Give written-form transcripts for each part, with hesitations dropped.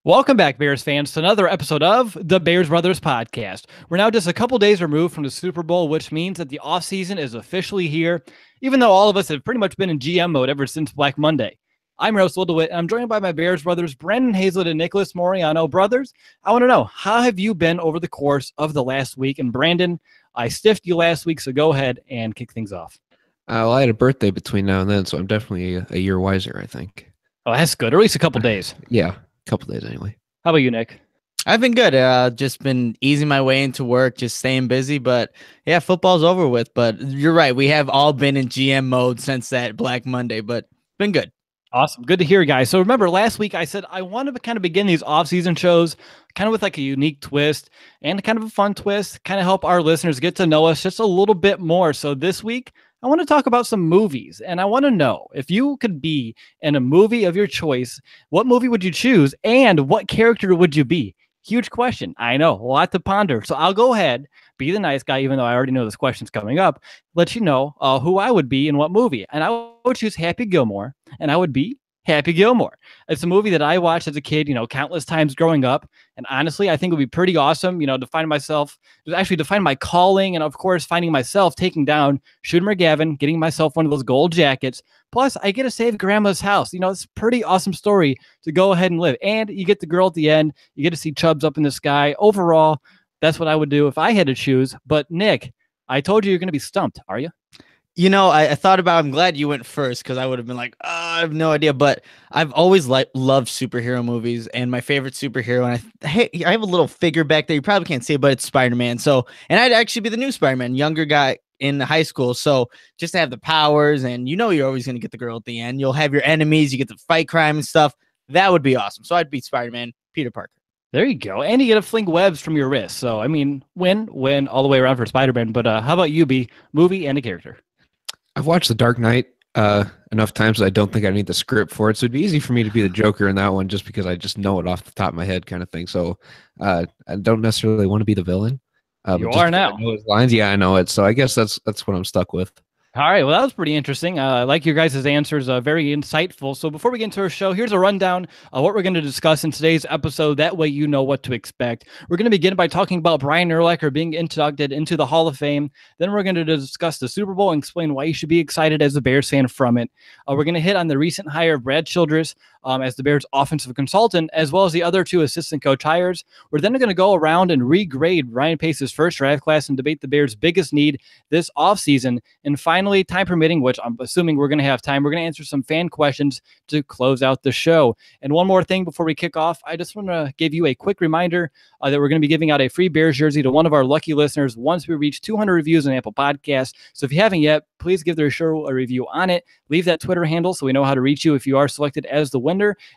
Welcome back, Bears fans, to another episode of the Bears Brothers Podcast. We're now just a couple days removed from the Super Bowl, which means that the offseason is officially here, even though all of us have pretty much been in GM mode ever since Black Monday. I'm Ross DeWitt, and I'm joined by my Bears brothers, Brandon Hazlett and Nicholas Moriano. Brothers, I want to know, how have you been over the course of the last week? And Brandon, I stiffed you last week, so go ahead and kick things off. Well, I had a birthday between now and then, so I'm definitely a year wiser, I think. Oh, that's good. Or at least a couple days. Yeah. Couple days anyway. How about you, Nick? I've been good. Just been easing my way into work, just staying busy. But yeah, football's over with. But you're right. We have all been in GM mode since that Black Monday, but been good. Awesome. Good to hear, guys. So remember last week I said I want to kind of begin these off-season shows kind of with like a unique twist and kind of a fun twist, kind of help our listeners get to know us just a little bit more. So this week I want to talk about some movies, and I want to know, if you could be in a movie of your choice, what movie would you choose and what character would you be? Huge question. I know, a lot to ponder. So I'll go ahead, be the nice guy, even though I already know this question's coming up, let you know who I would be in what movie. And I would choose Happy Gilmore, and I would be Happy Gilmore. It's a movie that I watched as a kid, countless times growing up. And honestly, I think it would be pretty awesome, to find my calling, and of course, finding myself taking down Shooter McGavin, getting myself one of those gold jackets. Plus, I get to save grandma's house. It's a pretty awesome story to go ahead and live. And you get the girl at the end. You get to see Chubbs up in the sky. Overall, that's what I would do if I had to choose. But Nick, I told you you're going to be stumped. Are you? I thought about, I'm glad you went first because I would have been like, I have no idea. But I've always loved superhero movies, and my favorite superhero, and I have a little figure back there. You probably can't see it, but it's Spider-Man. So, and I'd actually be the new Spider-Man, younger guy in high school. So just to have the powers, and you're always going to get the girl at the end. You'll have your enemies. You get to fight crime and stuff. That would be awesome. So I'd be Spider-Man, Peter Parker. There you go. And you get to fling webs from your wrist. So, win all the way around for Spider-Man. But how about you, be movie and a character? I've watched The Dark Knight enough times that I don't think I need the script for it. So it'd be easy for me to be the Joker in that one just because I just know it off the top of my head kind of thing. So I don't necessarily want to be the villain. You are now. I know his lines. Yeah, I know it. So I guess that's what I'm stuck with. All right. Well, that was pretty interesting. I like your guys' answers. Very insightful. So before we get into our show, here's a rundown of what we're going to discuss in today's episode. That way you know what to expect. We're going to begin by talking about Brian Urlacher being inducted into the Hall of Fame. Then we're going to discuss the Super Bowl and explain why you should be excited as a Bears fan from it. We're going to hit on the recent hire of Brad Childress as the Bears offensive consultant, as well as the other two assistant coach hires. We're then going to go around and regrade Ryan Pace's first draft class and debate the Bears' biggest need this offseason. And finally, time permitting, which I'm assuming we're going to have time, we're going to answer some fan questions to close out the show. And one more thing before we kick off, I just want to give you a quick reminder that we're going to be giving out a free Bears jersey to one of our lucky listeners once we reach 200 reviews on Apple Podcasts. So if you haven't yet, please give their show a review on it. Leave that Twitter handle so we know how to reach you if you are selected as the winner.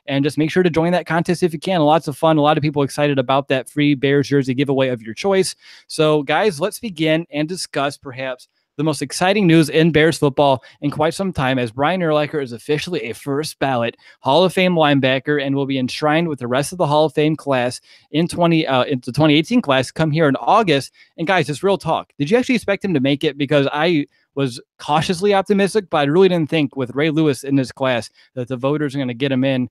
And just make sure to join that contest if you can. Lots of fun. A lot of people excited about that free Bears jersey giveaway of your choice. So guys, let's begin and discuss perhaps the most exciting news in Bears football in quite some time, as Brian Urlacher is officially a first ballot Hall of Fame linebacker and will be enshrined with the rest of the Hall of Fame class in the 2018 class come here in August. And guys, just real talk. Did you actually expect him to make it? Because I was cautiously optimistic, but I really didn't think with Ray Lewis in this class that the voters are going to get him in.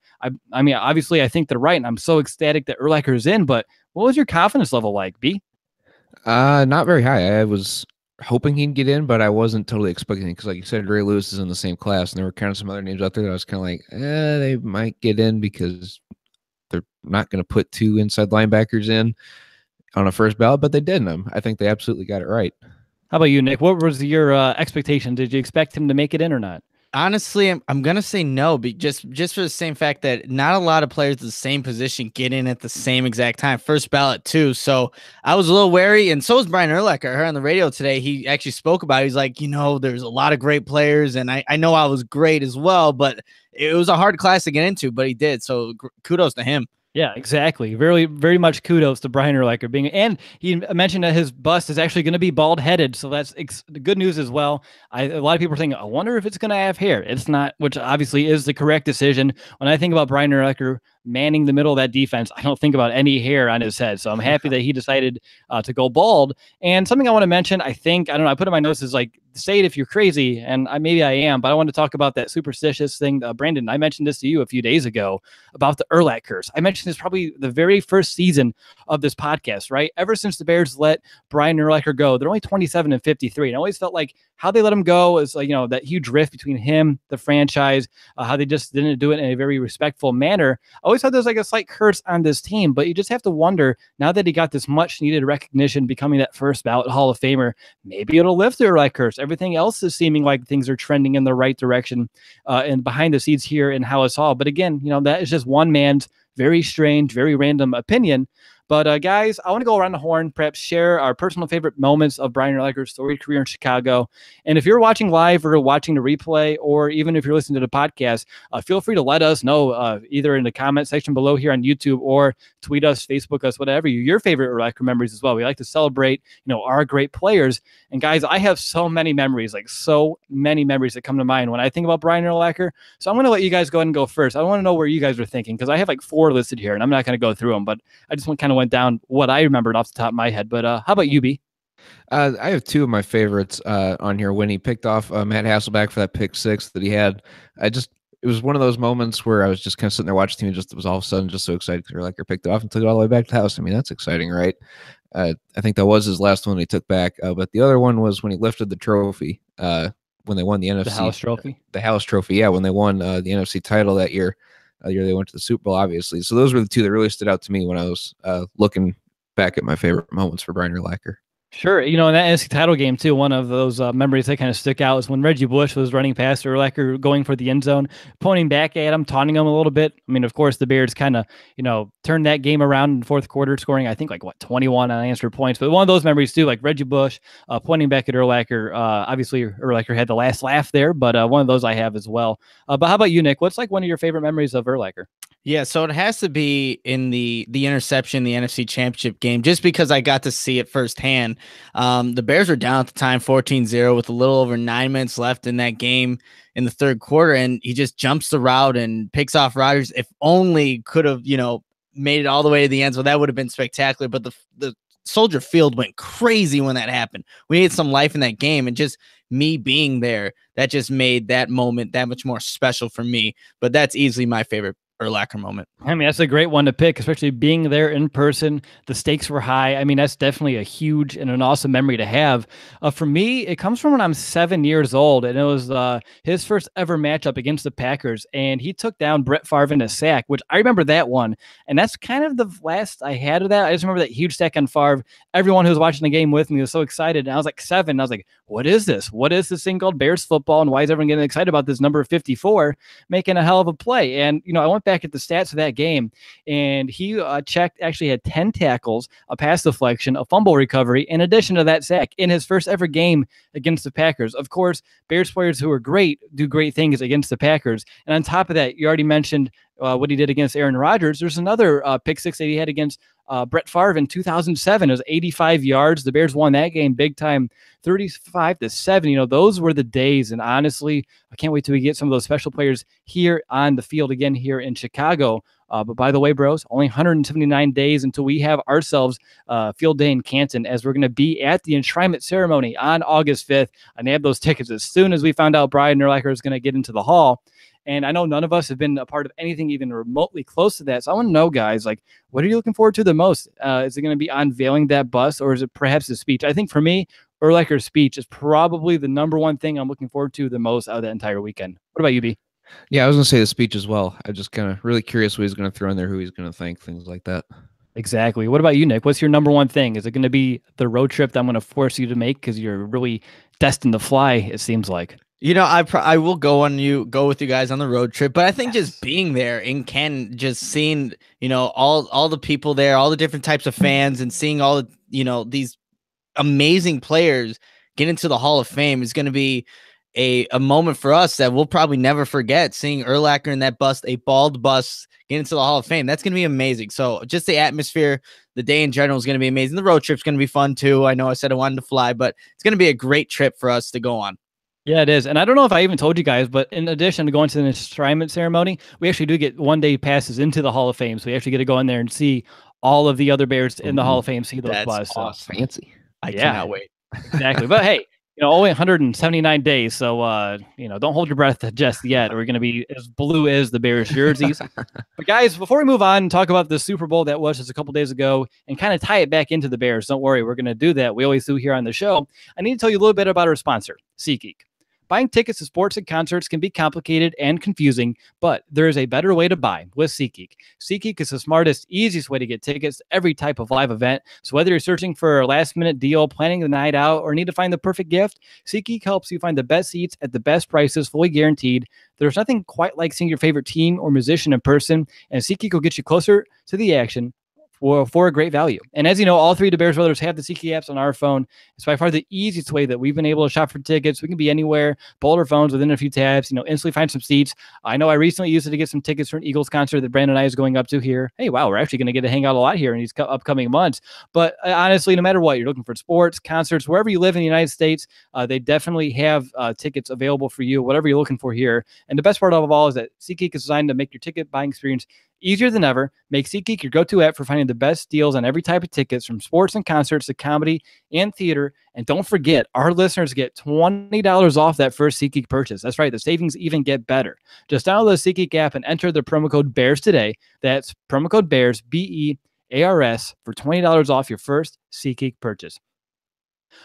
I mean, obviously I think they're right, and I'm so ecstatic that Urlacher is in, but what was your confidence level like, B? Not very high. I was hoping he'd get in, but I wasn't totally expecting it because, like you said, Ray Lewis is in the same class, and there were kind of some other names out there that I was kind of like, they might get in because they're not going to put two inside linebackers in on a first ballot, but they did them. I think they absolutely got it right. How about you, Nick? What was your expectation? Did you expect him to make it in or not? Honestly, I'm going to say no, just for the same fact that not a lot of players at the same position get in at the same exact time. First ballot, too. So I was a little wary, and so was Brian Urlacher. I heard on the radio today, he actually spoke about it. He's like, there's a lot of great players, and I know I was great as well, but it was a hard class to get into, but he did. So kudos to him. Yeah, exactly. Very, very much kudos to Brian Urlacher being, and he mentioned that his bust is actually going to be bald-headed, so that's the good news as well. A lot of people are thinking, I wonder if it's going to have hair. It's not, which obviously is the correct decision. When I think about Brian Urlacher, manning the middle of that defense, I don't think about any hair on his head. So I'm happy that he decided to go bald. And something I want to mention, I don't know, I put in my notes is like, say it if you're crazy, and maybe I am, but I want to talk about that superstitious thing. Brandon, I mentioned this to you a few days ago about the Urlacher curse. I mentioned this probably the very first season of this podcast, right? Ever since the Bears let Brian Urlacher go, they're only 27-53. And I always felt like how they let him go is like, that huge rift between him, the franchise, how they just didn't do it in a very respectful manner. I always thought there's like a slight curse on this team, but you just have to wonder now that he got this much needed recognition, becoming that first ballot Hall of Famer, maybe it'll lift the Urlacher curse. Everything else is seeming like things are trending in the right direction and behind the scenes here in Hallis Hall. But again, that is just one man's very strange, very random opinion. But guys, I want to go around the horn, perhaps share our personal favorite moments of Brian Urlacher's storied career in Chicago. And if you're watching live or watching the replay, or even if you're listening to the podcast, feel free to let us know either in the comment section below here on YouTube or tweet us, Facebook us, whatever, your favorite Urlacher memories as well. We like to celebrate, our great players. And guys, I have so many memories that come to mind when I think about Brian Urlacher. So I'm going to let you guys go ahead and go first. I want to know where you guys are thinking, because I have like 4 listed here, and I'm not going to go through them, but I just went down what I remembered off the top of my head. But how about you, B? I have 2 of my favorites on here. When he picked off Matt Hasselbeck for that pick 6 that he had, it was one of those moments where I was just kind of sitting there watching the team, and was all of a sudden just so excited because Urlacher picked it off and took it all the way back to the house. I mean, that's exciting, right? I think that was his last one he took back. But the other one was when he lifted the trophy when they won the NFC. The Hallis Trophy? The Hallis Trophy, yeah, when they won the NFC title that year. The year they went to the Super Bowl, obviously. So those were the 2 that really stood out to me when I was looking back at my favorite moments for Brian Urlacher. Sure. In that NFC title game, too, one of those memories that kind of stick out is when Reggie Bush was running past Urlacher, going for the end zone, pointing back at him, taunting him a little bit. I mean, of course, the Bears kind of, turned that game around in the fourth quarter, scoring, I think, 21 unanswered points. But one of those memories, too, like Reggie Bush pointing back at Urlacher. Obviously, Urlacher had the last laugh there, but one of those I have as well. But how about you, Nick? What's one of your favorite memories of Urlacher? Yeah, so it has to be in the interception, the NFC Championship game, just because I got to see it firsthand. The Bears were down at the time 14-0 with a little over 9 minutes left in that game in the third quarter, and he just jumps the route and picks off Rodgers. If only could have, made it all the way to the end zone, that would have been spectacular. But the Soldier Field went crazy when that happened. We needed some life in that game, and just me being there, that just made that moment that much more special for me. But that's easily my favorite Urlacher moment. I mean, that's a great one to pick, especially being there in person. The stakes were high. I mean, that's definitely a huge and an awesome memory to have. For me, it comes from when I'm 7 years old, and it was his first ever matchup against the Packers, and he took down Brett Favre in a sack, which I remember that one, and that's kind of the last I had of that. I just remember that huge sack on Favre. Everyone who was watching the game with me was so excited, and I was like 7, and I was like, what is this? What is this thing called Bears football, and why is everyone getting excited about this number 54 making a hell of a play? And, I went back at the stats of that game, and he actually had 10 tackles, a pass deflection, a fumble recovery, in addition to that sack in his first ever game against the Packers. Of course, Bears players who are great do great things against the Packers. And on top of that, you already mentioned what he did against Aaron Rodgers. There's another pick 6 that he had against Brett Favre in 2007. It was 85 yards. The Bears won that game big time, 35-7. Those were the days. And honestly, I can't wait till we get some of those special players here on the field again here in Chicago. But by the way, bros, only 179 days until we have ourselves field day in Canton, as we're going to be at the enshrinement ceremony on August 5th. I nabbed those tickets as soon as we found out Brian Urlacher is going to get into the hall. And I know none of us have been a part of anything even remotely close to that. So I want to know, guys, what are you looking forward to the most? Is it going to be unveiling that bus, or is it perhaps the speech? I think for me, Urlacher's speech is probably the number one thing I'm looking forward to the most out of that entire weekend. What about you, B? Yeah, I was going to say the speech as well. I'm just kind of really curious what he's going to throw in there, who he's going to thank, things like that. Exactly. What about you, Nick? What's your number one thing? Is it going to be the road trip that I'm going to force you to make because you're really destined to fly, it seems like? I will go with you guys on the road trip, but I think just being there in Canton, just seeing, all the people there, all the different types of fans, and seeing all, these amazing players get into the Hall of Fame is going to be a moment for us that we'll probably never forget. Seeing Urlacher in that bus, a bald bus, get into the Hall of Fame, that's going to be amazing. So just the atmosphere, the day in general is going to be amazing. The road trip's going to be fun too. I know I said I wanted to fly, but it's going to be a great trip for us to go on. Yeah, it is. And I don't know if I even told you guys, but in addition to going to the enshrinement ceremony, we actually do get 1 day passes into the Hall of Fame. So we actually get to go in there and see all of the other Bears in the Hall Ooh, of Fame, see those That's busts. So awesome. fancy. I yeah, cannot wait. exactly. But hey, only 179 days. So, don't hold your breath just yet. We're going to be as blue as the Bears jerseys. But guys, before we move on and talk about the Super Bowl that was just a couple days ago and kind of tie it back into the Bears, don't worry, we're going to do that. We always do here on the show. I need to tell you a little bit about our sponsor, SeatGeek. Buying tickets to sports and concerts can be complicated and confusing, but there is a better way to buy with SeatGeek. SeatGeek is the smartest, easiest way to get tickets to every type of live event. So whether you're searching for a last-minute deal, planning the night out, or need to find the perfect gift, SeatGeek helps you find the best seats at the best prices, fully guaranteed. There's nothing quite like seeing your favorite team or musician in person, and SeatGeek will get you closer to the action for a great value. And as you know, all three of the Bears brothers have the SeatGeek apps on our phone. It's by far the easiest way that we've been able to shop for tickets. We can be anywhere, pull our phones within a few tabs, instantly find some seats. I know I recently used it to get some tickets for an Eagles concert that Brandon and I is going up to here. Hey, wow, we're actually going to get to hang out a lot here in these upcoming months. But honestly, no matter what, you're looking for sports, concerts, wherever you live in the United States, they definitely have tickets available for you, whatever you're looking for here. And the best part of all is that SeatGeek is designed to make your ticket buying experience easier than ever. Make SeatGeek your go-to app for finding the best deals on every type of tickets, from sports and concerts to comedy and theater. And don't forget, our listeners get $20 off that first SeatGeek purchase. That's right. The savings even get better. Just download the SeatGeek app and enter the promo code BEARS today. That's promo code BEARS, BEARS, for $20 off your first SeatGeek purchase.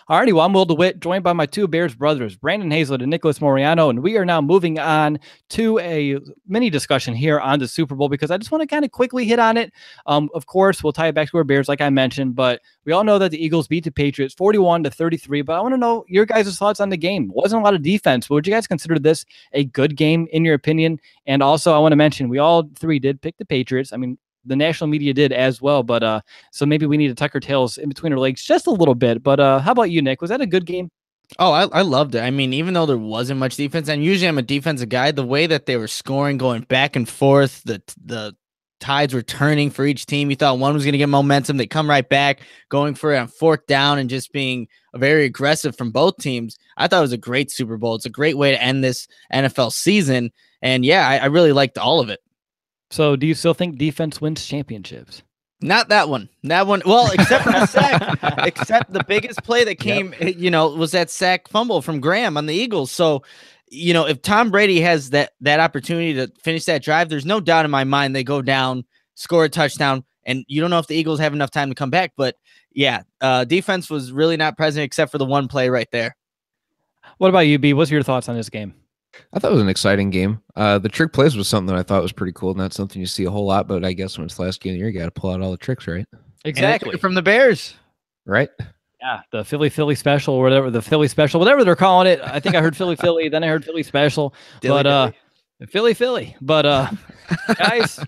Alrighty, well, I'm Will DeWitt, joined by my two Bears brothers, Brandon Hazlett and Nicholas Moriano, and we are now moving on to a mini discussion here on the Super Bowl because I just want to kind of quickly hit on it. Of course, we'll tie it back to our Bears, like I mentioned, but we all know that the Eagles beat the Patriots 41-33. But I want to know your guys' thoughts on the game. Wasn't a lot of defense, but would you guys consider this a good game in your opinion? And also, I want to mention we all three did pick the Patriots. I mean, the national media did as well, but so maybe we need to tuck our tails in between our legs just a little bit. But how about you, Nick? Was that a good game? Oh, I loved it. I mean, even though there wasn't much defense, and usually I'm a defensive guy, the way that they were scoring, going back and forth, the tides were turning for each team. You thought one was going to get momentum. They come right back, going for it on fourth down and just being very aggressive from both teams. I thought it was a great Super Bowl. It's a great way to end this NFL season. And yeah, I really liked all of it. So do you still think defense wins championships? Not that one. That one. Well, except for the sack. Except the biggest play that came, was that sack fumble from Graham on the Eagles. So, if Tom Brady has that opportunity to finish that drive, there's no doubt in my mind they go down, score a touchdown, and you don't know if the Eagles have enough time to come back. But yeah, defense was really not present except for the one play right there. What about you, B? What's your thoughts on this game? I thought it was an exciting game. The trick plays was something that I thought was pretty cool. Not something you see a whole lot, but I guess when it's the last game of the year, you got to pull out all the tricks, right? Exactly. From the Bears. Right? Yeah, the Philly special or whatever, whatever they're calling it. I think I heard Philly, then I heard Philly special. Philly. But guys,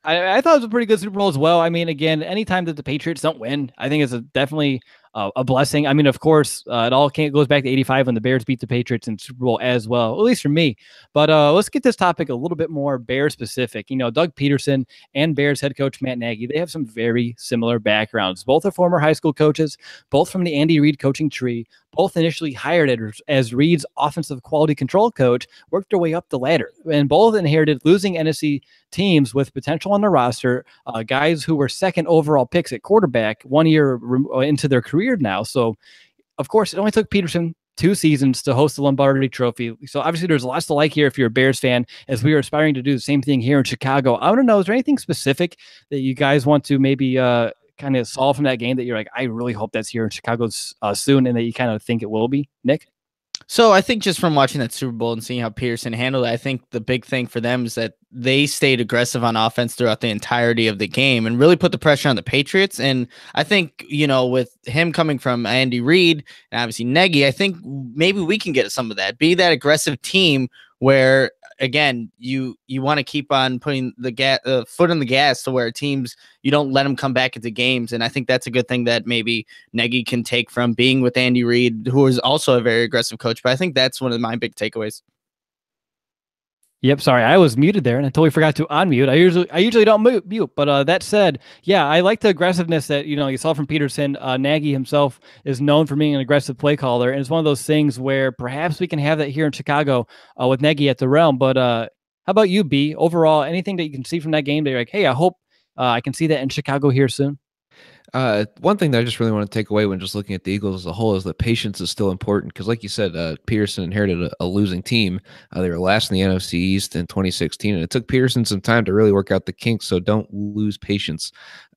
I thought it was a pretty good Super Bowl as well. I mean, again, anytime that the Patriots don't win, I think it's definitely a blessing. I mean, of course, it all goes back to 85 when the Bears beat the Patriots in Super Bowl as well, at least for me. But let's get this topic a little bit more Bears specific. Doug Peterson and Bears head coach Matt Nagy, they have some very similar backgrounds. Both are former high school coaches, both from the Andy Reid coaching tree, both initially hired as Reid's offensive quality control coach, worked their way up the ladder, and both inherited losing NFC teams with potential on the roster, guys who were second overall picks at quarterback 1 year into their career now. So, of course, it only took Peterson 2 seasons to host the Lombardi Trophy. So, obviously, there's lots to like here if you're a Bears fan, as we are aspiring to do the same thing here in Chicago. I want to know, is there anything specific that you guys want to maybe kind of solve from that game that you're like, I really hope that's here in Chicago soon, and that you kind of think it will be, Nick? So I think just from watching that Super Bowl and seeing how Peterson handled it, I think the big thing for them is that they stayed aggressive on offense throughout the entirety of the game and really put the pressure on the Patriots. And I think, with him coming from Andy Reid and obviously Nagy, I think maybe we can get some of that, be that aggressive team where, again, you want to keep on putting the foot on the gas to where teams, you don't let them come back into games. And I think that's a good thing that maybe Nagy can take from being with Andy Reid, who is also a very aggressive coach. But I think that's one of my big takeaways. Yep, sorry, I was muted there, and I totally forgot to unmute. I usually don't mute, but that said, yeah, I like the aggressiveness that you saw from Peterson. Nagy himself is known for being an aggressive play caller, and it's one of those things where perhaps we can have that here in Chicago with Nagy at the realm. But how about you, B? Overall, anything that you can see from that game that you're like, hey, I hope I can see that in Chicago here soon. One thing that I just really want to take away when just looking at the Eagles as a whole is that patience is still important because, like you said, Peterson inherited a losing team. They were last in the NFC East in 2016, and it took Peterson some time to really work out the kinks. So don't lose patience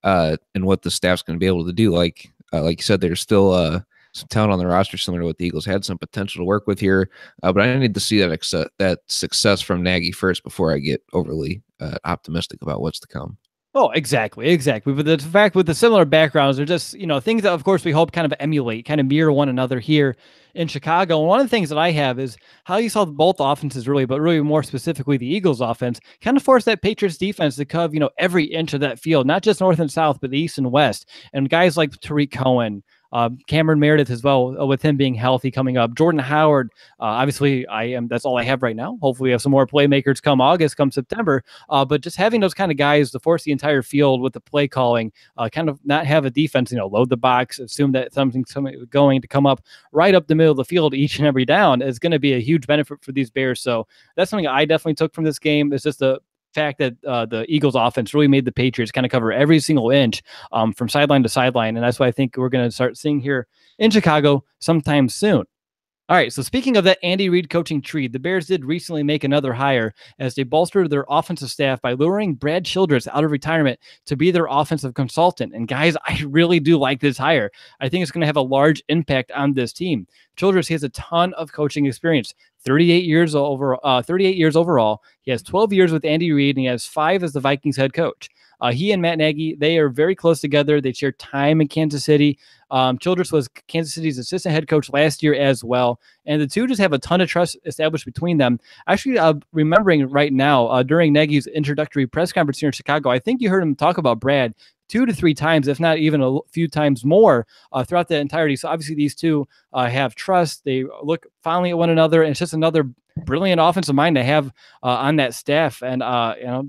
in what the staff's going to be able to do. Like you said, there's still some talent on the roster similar to what the Eagles had some potential to work with here, but I need to see that success from Nagy first before I get overly optimistic about what's to come. Oh, exactly. But the fact with the similar backgrounds are just, things that, of course, we hope kind of emulate, kind of mirror one another here in Chicago. And one of the things that I have is how you saw both offenses really, but really more specifically the Eagles offense, kind of force that Patriots defense to cover, every inch of that field, not just north and south, but east and west. And guys like Tariq Cohen, Cameron Meredith as well, with him being healthy coming up. Jordan Howard, obviously, that's all I have right now. Hopefully, we have some more playmakers come August, come September. But just having those kind of guys to force the entire field with the play calling, kind of not have a defense, load the box, assume that something's going to come up right up the middle of the field each and every down is going to be a huge benefit for these Bears. So that's something I definitely took from this game. It's just the fact that the Eagles offense really made the Patriots kind of cover every single inch from sideline to sideline. And that's what I think we're going to start seeing here in Chicago sometime soon. All right, so speaking of that Andy Reid coaching tree, the Bears did recently make another hire as they bolstered their offensive staff by luring Brad Childress out of retirement to be their offensive consultant. And guys, I really do like this hire. I think it's going to have a large impact on this team. Childress has a ton of coaching experience, 38 years overall. He has 12 years with Andy Reid, and he has 5 as the Vikings head coach. He and Matt Nagy, they are very close together. They share time in Kansas City. Childress was Kansas City's assistant head coach last year as well. And the two just have a ton of trust established between them. Actually, remembering right now, during Nagy's introductory press conference here in Chicago, I think you heard him talk about Brad 2 to 3 times, if not even a few times more throughout the entirety. So obviously these two have trust. They look fondly at one another, and it's just another brilliant offensive mind to have on that staff. And,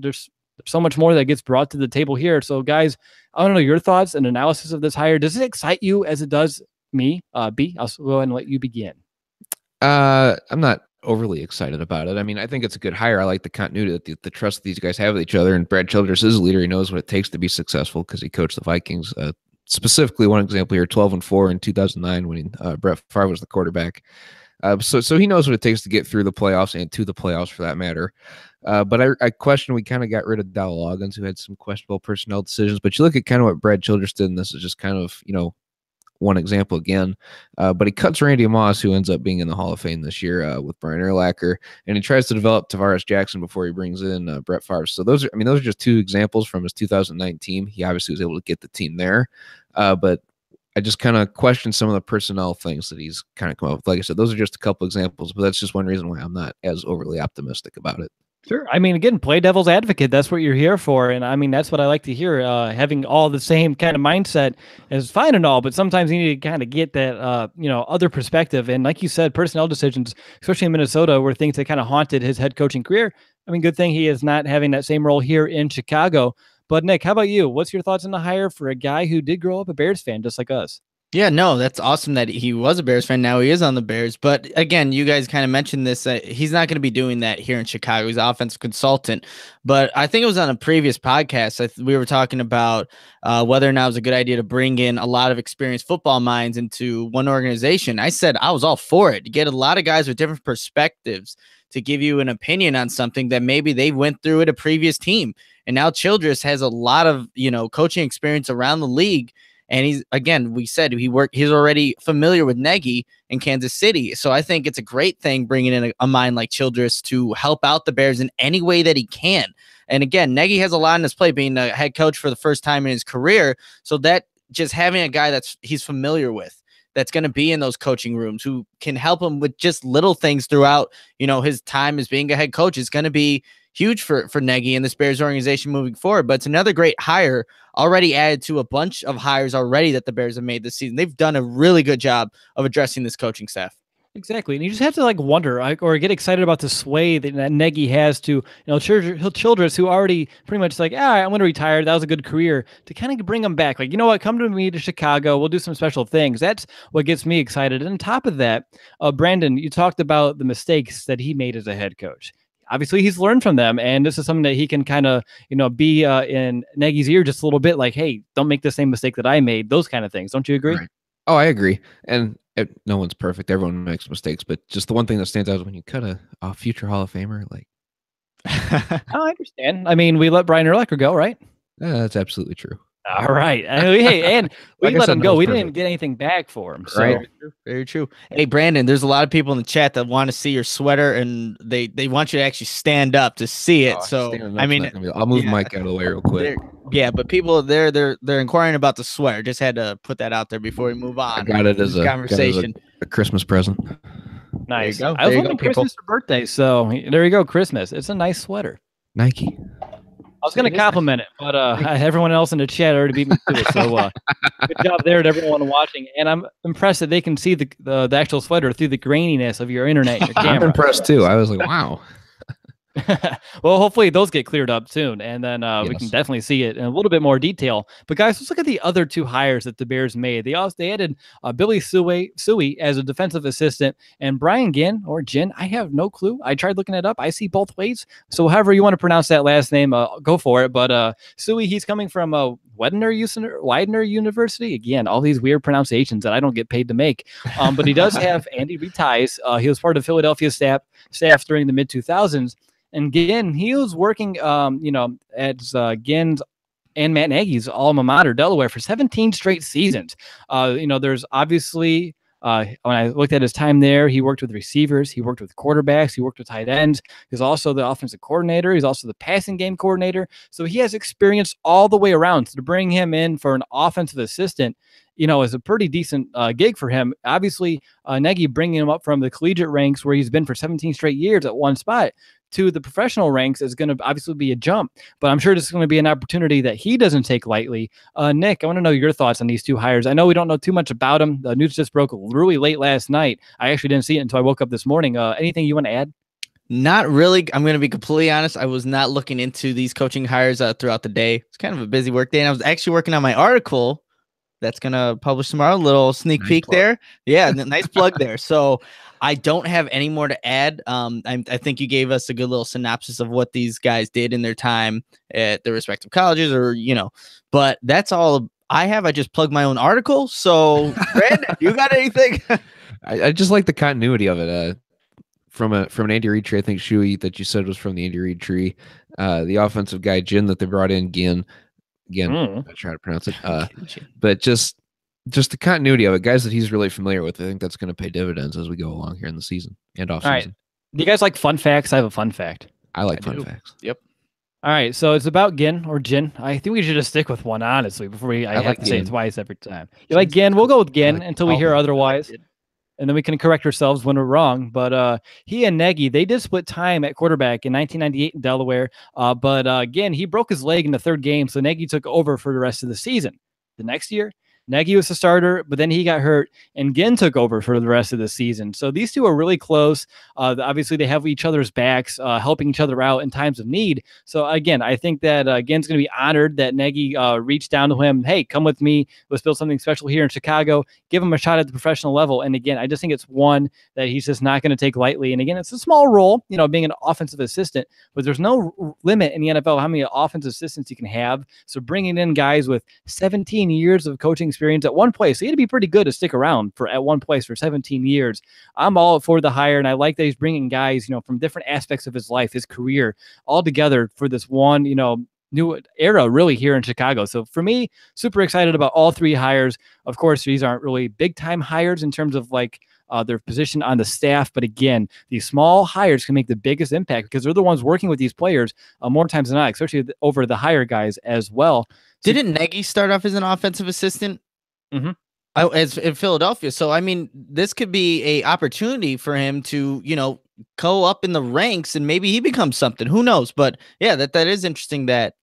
there's so much more that gets brought to the table here. So guys, I want to know your thoughts and analysis of this hire. Does it excite you as it does me? B, I'll go ahead and let you begin. I'm not overly excited about it. I mean, I think it's a good hire. I like the continuity, the trust that these guys have with each other. And Brad Childress is a leader. He knows what it takes to be successful because he coached the Vikings. Specifically, one example here, 12-4 in 2009 when Brett Favre was the quarterback. So he knows what it takes to get through the playoffs and to the playoffs for that matter. But I question, we kind of got rid of Dowell Loggins, who had some questionable personnel decisions. But you look at kind of what Brad Childress did, and this is just kind of, one example again. But he cuts Randy Moss, who ends up being in the Hall of Fame this year with Brian Urlacher, and he tries to develop Tavares Jackson before he brings in Brett Favre. So those are just 2 examples from his 2009 team. He obviously was able to get the team there, but I just kind of question some of the personnel things that he's kind of come up with. Like I said, those are just a couple examples, but that's just one reason why I'm not as overly optimistic about it. Sure. I mean, again, play devil's advocate. That's what you're here for. And I mean, that's what I like to hear. Having all the same kind of mindset is fine and all, but sometimes you need to kind of get that, other perspective. And like you said, personnel decisions, especially in Minnesota, were things that kind of haunted his head coaching career. I mean, good thing he is not having that same role here in Chicago. But Nick, how about you? What's your thoughts on the hire for a guy who did grow up a Bears fan, just like us? Yeah, no, that's awesome that he was a Bears fan. Now he is on the Bears. But again, you guys kind of mentioned this. He's not going to be doing that here in Chicago. He's an offensive consultant. But I think it was on a previous podcast. We were talking about whether or not it was a good idea to bring in a lot of experienced football minds into one organization. I said I was all for it. You get a lot of guys with different perspectives to give you an opinion on something that maybe they went through at a previous team. And now Childress has a lot of, coaching experience around the league. And he's already familiar with Nagy in Kansas City. So I think it's a great thing bringing in a mind like Childress to help out the Bears in any way that he can. And again, Nagy has a lot on his plate being a head coach for the first time in his career. So that just having a guy he's familiar with, that's going to be in those coaching rooms, who can help him with just little things throughout, his time as being a head coach, is going to be huge for Nagy and this Bears organization moving forward. But it's another great hire, already added to a bunch of hires already that the Bears have made this season. They've done a really good job of addressing this coaching staff. Exactly, and you just have to like wonder or get excited about the sway that Nagy has to Childress, who already pretty much like, I'm going to retire. That was a good career. To kind of bring him back, like, you know what, come to me to Chicago. We'll do some special things. That's what gets me excited. And on top of that, Brandon, you talked about the mistakes that he made as a head coach. Obviously, he's learned from them, and this is something that he can kind of be in Nagy's ear just a little bit. Like, hey, don't make the same mistake that I made. Those kind of things. Don't you agree? Right. Oh, I agree. And no one's perfect. Everyone makes mistakes. But just the one thing that stands out is when you cut a future Hall of Famer, like. I understand. I mean, we let Brian Urlacher go, right? That's absolutely true. All right. Hey, and we Like I let said, him no go. one's We didn't perfect. even get anything back for him. So. Right. Very true. Hey, Brandon, there's a lot of people in the chat that want to see your sweater, and they want you to actually stand up to see it. So, I mean, I'll move the mic out of the way real quick. Yeah, but people they're inquiring about the sweater. Just had to put that out there before we move on. I got it as conversation. A Christmas present. Nice. There you go. I was hoping Christmas or birthday, so there you go. Christmas. It's a nice sweater. Nike. I was going to compliment it, but everyone else in the chat already beat me to it. So good job there to everyone watching. And I'm impressed that they can see the actual sweater through the graininess of your internet and your camera. I'm impressed too. I was like, wow. Well, hopefully those get cleared up soon, and then we can definitely see it in a little bit more detail. But guys, let's look at the other two hires that the Bears made. They added Billy Suey as a defensive assistant, and Brian Ginn or Ginn. I have no clue. I tried looking it up. I see both ways. So however you want to pronounce that last name, go for it. But Suey, he's coming from Widener University. Again, all these weird pronunciations that I don't get paid to make. But he does have Andy Reid ties. He was part of Philadelphia staff during the mid 2000s. And Ginn, he was working, at Ginn's and Matt Nagy's alma mater, Delaware, for 17 straight seasons. There's obviously, when I looked at his time there, he worked with receivers, he worked with quarterbacks, he worked with tight ends. He's also the offensive coordinator. He's also the passing game coordinator. So he has experience all the way around. So to bring him in for an offensive assistant, is a pretty decent gig for him. Obviously, Nagy bringing him up from the collegiate ranks where he's been for 17 straight years at one spot to the professional ranks is going to obviously be a jump, but I'm sure this is going to be an opportunity that he doesn't take lightly. Nick, I want to know your thoughts on these two hires. I know we don't know too much about them. The news just broke really late last night. I actually didn't see it until I woke up this morning. Anything you want to add? Not really. I'm going to be completely honest. I was not looking into these coaching hires throughout the day. It's kind of a busy work day, and I was actually working on my article that's going to publish tomorrow. A little sneak peek there. Yeah, nice plug there. So I don't have any more to add. I think you gave us a good little synopsis of what these guys did in their time at their respective colleges, but that's all I have. I just plugged my own article. So, Brandon, you got anything? I just like the continuity of it. From an Andy Reid tree, I think Shuey that you said was from the Andy Reid tree. The offensive guy, Ginn, that they brought in, Ginn. Again, I try to pronounce it. But just the continuity of it, guys that he's really familiar with. I think that's going to pay dividends as we go along here in the season and off season. All right. Do you guys like fun facts? I have a fun fact. I like fun facts. Yep. All right. So it's about Ginn or Ginn. I think we should just stick with one, honestly, before I have to say it twice every time. You like Ginn? We'll go with Ginn until we hear otherwise. And then we can correct ourselves when we're wrong. But he and Nagy, they did split time at quarterback in 1998 in Delaware. But again, he broke his leg in the third game, so Nagy took over for the rest of the season. The next year, Nagy was the starter, but then he got hurt, and Ginn took over for the rest of the season. So these two are really close. Obviously, they have each other's backs, helping each other out in times of need. So again, I think that Ginn's going to be honored that Nagy reached down to him. Hey, come with me. Let's build something special here in Chicago. Give him a shot at the professional level. And again, I just think it's one that he's just not going to take lightly. And again, it's a small role, being an offensive assistant, but there's no limit in the NFL how many offensive assistants you can have. So bringing in guys with 17 years of coaching experience at one place, so he had to be pretty good to stick around at one place for 17 years. I'm all for the hire, and I like that he's bringing guys, from different aspects of his life, his career, all together for this one, new era really here in Chicago. So for me, super excited about all three hires. Of course, these aren't really big time hires in terms of their position on the staff. But again, these small hires can make the biggest impact because they're the ones working with these players more times than not, especially over the higher guys as well. Didn't Nagy start off as an offensive assistant? Mm-hmm. As in Philadelphia. So, I mean, this could be a opportunity for him to, go up in the ranks and maybe he becomes something. Who knows? But yeah, that is interesting that,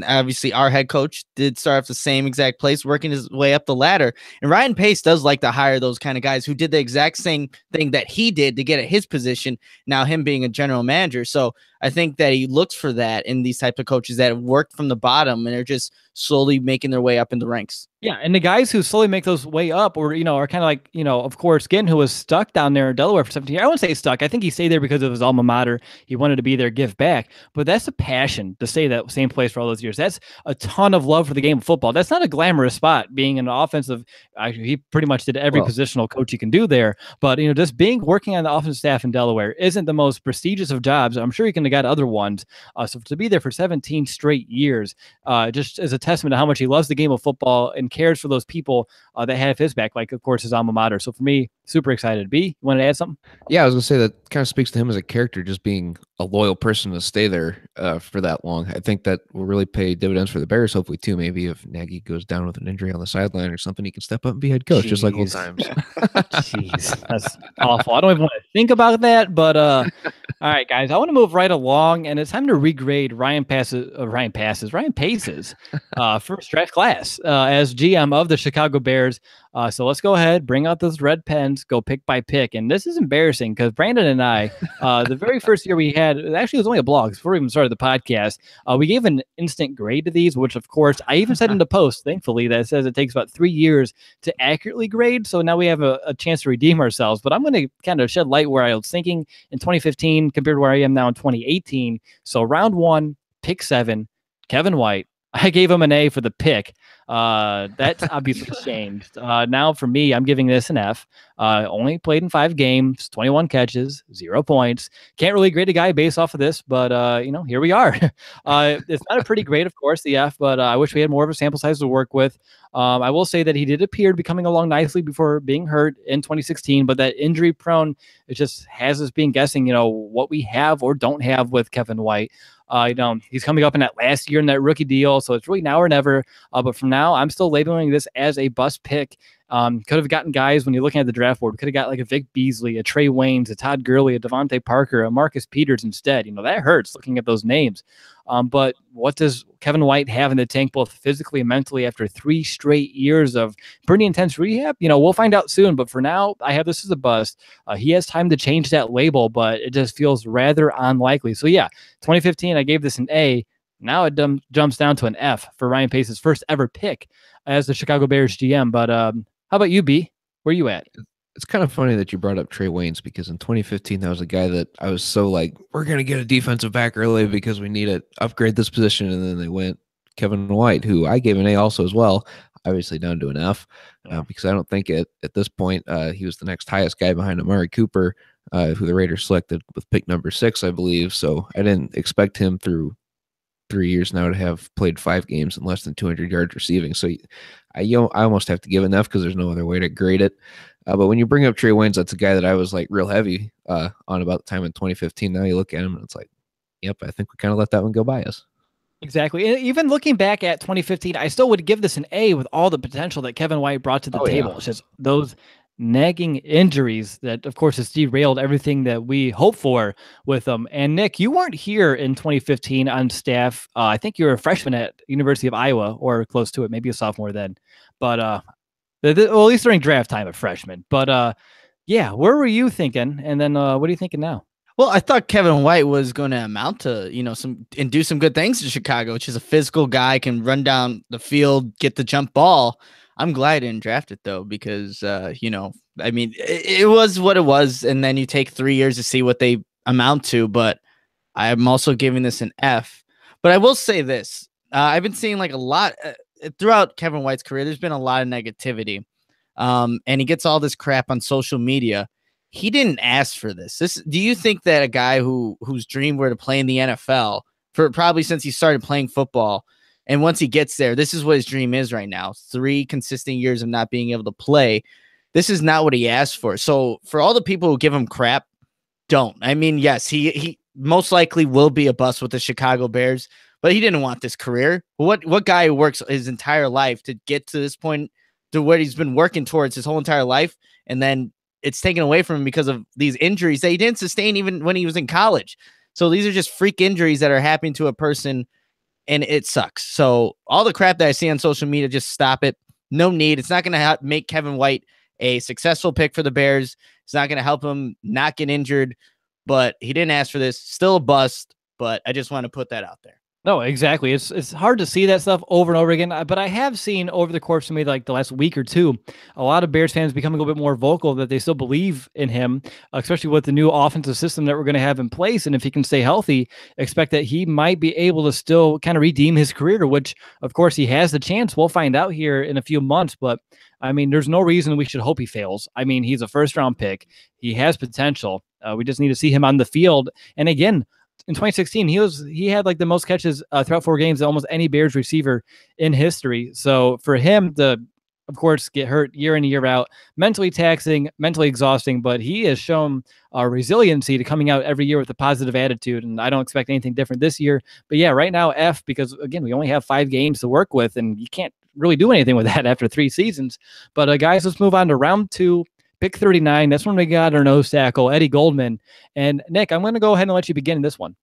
obviously our head coach did start off the same exact place, working his way up the ladder. And Ryan Pace does like to hire those kind of guys who did the exact same thing that he did to get at his position. Now him being a general manager. So I think that he looks for that in these types of coaches that have worked from the bottom and are just slowly making their way up in the ranks. Yeah, and the guys who slowly make those way up, or are kind of like, of course, Ginn, who was stuck down there in Delaware for 17 years. I wouldn't say stuck. I think he stayed there because of his alma mater. He wanted to be there, give back. But that's a passion to stay that same place for all those years. That's a ton of love for the game of football. That's not a glamorous spot. Being an offensive, he pretty much did every positional coach you can do there. But just working on the offensive staff in Delaware isn't the most prestigious of jobs. I'm sure he can have got other ones. So to be there for 17 straight years, just as a testament to how much he loves the game of football and cares for those people that have his back, like, of course, his alma mater. So for me, super excited. B, you want to add something? Yeah, I was going to say that kind of speaks to him as a character, just being a loyal person to stay there for that long. I think that will really pay dividends for the Bears, hopefully, too. Maybe if Nagy goes down with an injury on the sideline or something, he can step up and be head coach, just like old times. Jeez, that's awful. I don't even want to think about that, but all right, guys, I want to move right along, and it's time to regrade Ryan Pace's first draft class as GM of the Chicago Bears. So let's go ahead, bring out those red pens, go pick by pick. And this is embarrassing because Brandon and I, the very first year we had, actually it was only a blog before we even started the podcast, we gave an instant grade to these, which of course I even said in the post, thankfully, that says it takes about 3 years to accurately grade. So now we have a chance to redeem ourselves. But I'm going to kind of shed light where I was thinking in 2015 compared to where I am now in 2018. So round 1, pick 7, Kevin White. I gave him an A for the pick. That's obviously changed. Now for me, I'm giving this an F. Only played in 5 games, 21 catches, 0 points. Can't really grade a guy based off of this, but here we are. It's not a pretty grade, of course, the F, but I wish we had more of a sample size to work with. I will say that he did appear to be coming along nicely before being hurt in 2016, but that injury prone, it just has us being guessing, what we have or don't have with Kevin White. He's coming up in that last year in that rookie deal, so it's really now or never. But from now, I'm still labeling this as a bust pick. Could have gotten guys when you're looking at the draft board. Could have got like a Vic Beasley, a Trey Waynes, a Todd Gurley, a Devontae Parker, a Marcus Peters instead. That hurts looking at those names. But what does Kevin White have in the tank, both physically and mentally, after 3 straight years of pretty intense rehab? We'll find out soon. But for now, I have this as a bust. He has time to change that label, but it just feels rather unlikely. So yeah, 2015, I gave this an A. Now it jumps down to an F for Ryan Pace's first ever pick as the Chicago Bears GM. But how about you, B? Where are you at? It's kind of funny that you brought up Trey Waynes because in 2015, that was a guy that I was so like, we're going to get a defensive back early because we need to upgrade this position. And then they went Kevin White, who I gave an A also as well, obviously down to an F because I don't think at this point he was the next highest guy behind Amari Cooper, who the Raiders selected with pick number 6, I believe. So I didn't expect him through 3 years now to have played 5 games and less than 200 yards receiving. So I almost have to give an F because there's no other way to grade it. But when you bring up Trey Waynes, that's a guy that I was like real heavy on about the time in 2015. Now you look at him and it's like, yep, I think we kind of let that one go by us. Exactly. And even looking back at 2015, I still would give this an A with all the potential that Kevin White brought to the table. Yeah. It's just those nagging injuries that, of course, has derailed everything that we hope for with them. And Nick, you weren't here in 2015 on staff. I think you were a freshman at University of Iowa or close to it, maybe a sophomore then. But well, at least during draft time, a freshman. But yeah, where were you thinking? And then what are you thinking now? Well, I thought Kevin White was going to amount to, do some good things in Chicago, which is a physical guy, can run down the field, get the jump ball. I'm glad I didn't draft it, though, because, it was what it was. And then you take 3 years to see what they amount to. But I'm also giving this an F. But I will say this. I've been seeing like a lot throughout Kevin White's career. There's been a lot of negativity. And he gets all this crap on social media. He didn't ask for this. Do you think that a guy whose dream were to play in the NFL for probably since he started playing football, and once he gets there, this is what his dream is right now. 3 consistent years of not being able to play. This is not what he asked for. So for all the people who give him crap, don't. I mean, yes, he most likely will be a bust with the Chicago Bears, but he didn't want this career. What guy who works his entire life to get to this point to what he's been working towards his whole entire life, and then it's taken away from him because of these injuries that he didn't sustain even when he was in college. So these are just freak injuries that are happening to a person, and it sucks. So all the crap that I see on social media, just stop it. No need. It's not going to make Kevin White a successful pick for the Bears. It's not going to help him not get injured, but he didn't ask for this. Still a bust, but I just want to put that out there. No, exactly. It's hard to see that stuff over and over again, but I have seen over the course of maybe like the last week or two, a lot of Bears fans becoming a little bit more vocal that they still believe in him, especially with the new offensive system that we're going to have in place. And if he can stay healthy, expect that he might be able to still kind of redeem his career, which of course he has the chance. We'll find out here in a few months, but I mean, there's no reason we should hope he fails. I mean, he's a first-round pick. He has potential. We just need to see him on the field. And again, in 2016, he had like the most catches throughout 4 games than almost any Bears receiver in history. So for him to, of course, get hurt year in and year out, mentally taxing, mentally exhausting, but he has shown resiliency to coming out every year with a positive attitude, and I don't expect anything different this year. But yeah, right now, F, because again, we only have 5 games to work with, and you can't really do anything with that after 3 seasons. But guys, let's move on to round 2. Pick 39. That's when we got our nose tackle, Eddie Goldman. And Nick, I'm going to go ahead and let you begin this one.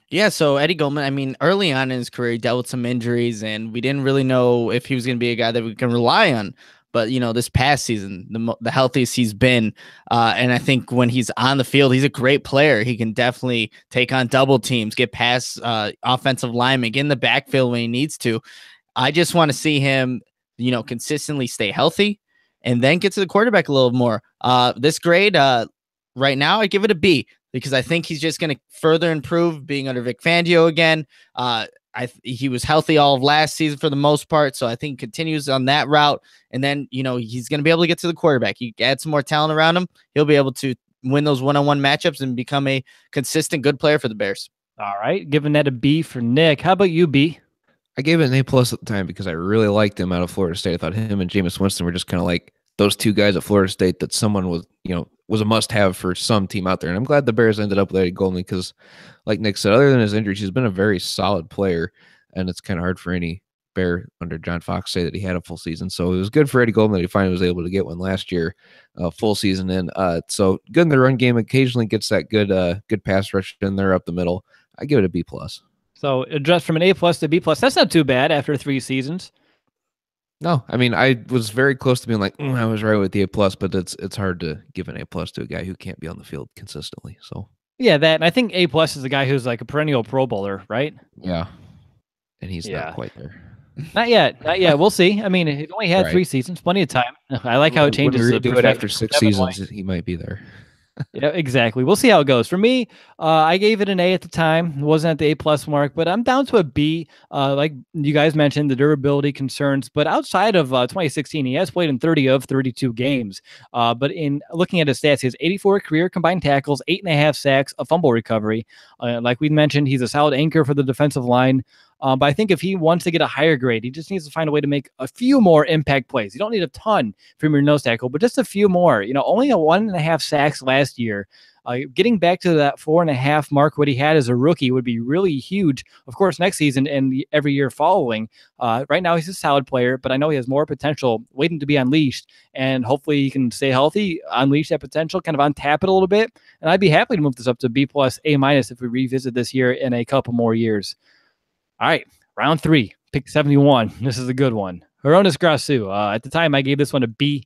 Yeah, so Eddie Goldman, I mean, early on in his career, he dealt with some injuries, and we didn't really know if he was going to be a guy that we can rely on. But, you know, this past season, the healthiest he's been. And I think when he's on the field, he's a great player. He can definitely take on double teams, get past offensive linemen, get in the backfield when he needs to. I just want to see him, you know, consistently stay healthy and then get to the quarterback a little more. This grade, right now, I give it a B because I think he's just going to further improve being under Vic Fangio again. He was healthy all of last season for the most part, so I think he continues on that route. And then, you know, he's going to be able to get to the quarterback. You add some more talent around him, he'll be able to win those one-on-one matchups and become a consistent good player for the Bears. All right, giving that a B for Nick. How about you, B? I gave it an A+ at the time because I really liked him out of Florida State. I thought him and Jameis Winston were just kind of like those 2 guys at Florida State that someone was, you know, was a must-have for some team out there. And I'm glad the Bears ended up with Eddie Goldman because, like Nick said, other than his injuries, he's been a very solid player, and it's kind of hard for any Bear under John Fox to say that he had a full season. So it was good for Eddie Goldman that he finally was able to get one last year, full season in. So good in the run game. Occasionally gets that good pass rush in there up the middle. I give it a B+. So adjust from an A+ to B+. That's not too bad after 3 seasons. No, I mean, I was very close to being like, I was right with the A+, but it's hard to give an A+ to a guy who can't be on the field consistently. So yeah, that, and I think A+ is a guy who's like a perennial Pro Bowler, right? Yeah, and he's not quite there. Not yet. We'll see. I mean, he's only had 3 seasons, plenty of time. I like how it changes. When we do it after 6 seasons, he might be there. Yeah, exactly. We'll see how it goes. For me, I gave it an A at the time. It wasn't at the A+ mark, but I'm down to a B. Like you guys mentioned, the durability concerns. But outside of 2016, he has played in 30 of 32 games. But in looking at his stats, he has 84 career combined tackles, 8.5 sacks, a fumble recovery. Like we mentioned, he's a solid anchor for the defensive line. But I think if he wants to get a higher grade, he just needs to find a way to make a few more impact plays. You don't need a ton from your nose tackle, but just a few more. You know, only a 1.5 sacks last year. Getting back to that 4.5 mark, what he had as a rookie, would be really huge. Of course, next season and every year following. Right now, he's a solid player, but I know he has more potential waiting to be unleashed. And hopefully, he can stay healthy, unleash that potential, kind of untap it a little bit. And I'd be happy to move this up to B+, A- if we revisit this year in a couple more years. All right, round 3, pick 71. This is a good one. Hronis Grasu. At the time, I gave this one a B.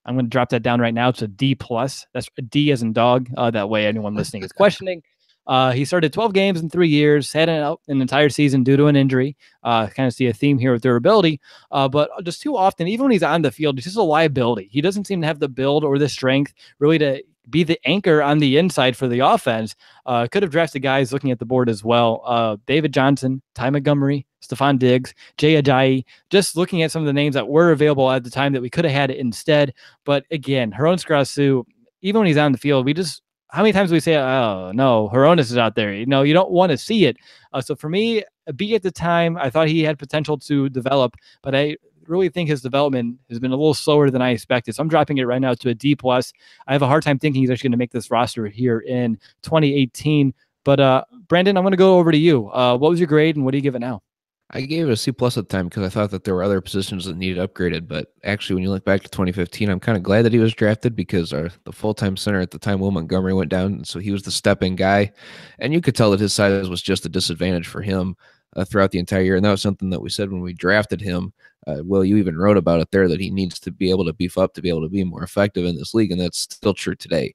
I'm going to drop that down right now to D+. That's a D as in dog. That way anyone listening is questioning. He started 12 games in 3 years, had an entire season due to an injury. Kind of see a theme here with durability. But just too often, even when he's on the field, he's just a liability. He doesn't seem to have the build or the strength really to be the anchor on the inside for the offense. Could have drafted guys looking at the board as well. David Johnson, Ty Montgomery, Stephon Diggs, Jay Ajayi, just looking at some of the names that were available at the time that we could have had it instead. But again, Hronis Grasu, even when he's on the field, how many times do we say, oh, no, Hronis is out there? You know, you don't want to see it. So for me, a B at the time, I thought he had potential to develop, but I really think his development has been a little slower than I expected. So I'm dropping it right now to a D+. I have a hard time thinking he's actually going to make this roster here in 2018. But Brandon, I'm going to go over to you. What was your grade and what do you give it now? I gave it a C plus at the time because I thought that there were other positions that needed upgraded. But actually, when you look back to 2015, I'm kind of glad that he was drafted because the full-time center at the time, Will Montgomery, went down. And so he was the step-in guy. And you could tell that his size was just a disadvantage for him throughout the entire year. And that was something that we said when we drafted him. Will, you even wrote about it there that he needs to be able to beef up to be able to be more effective in this league. And that's still true today.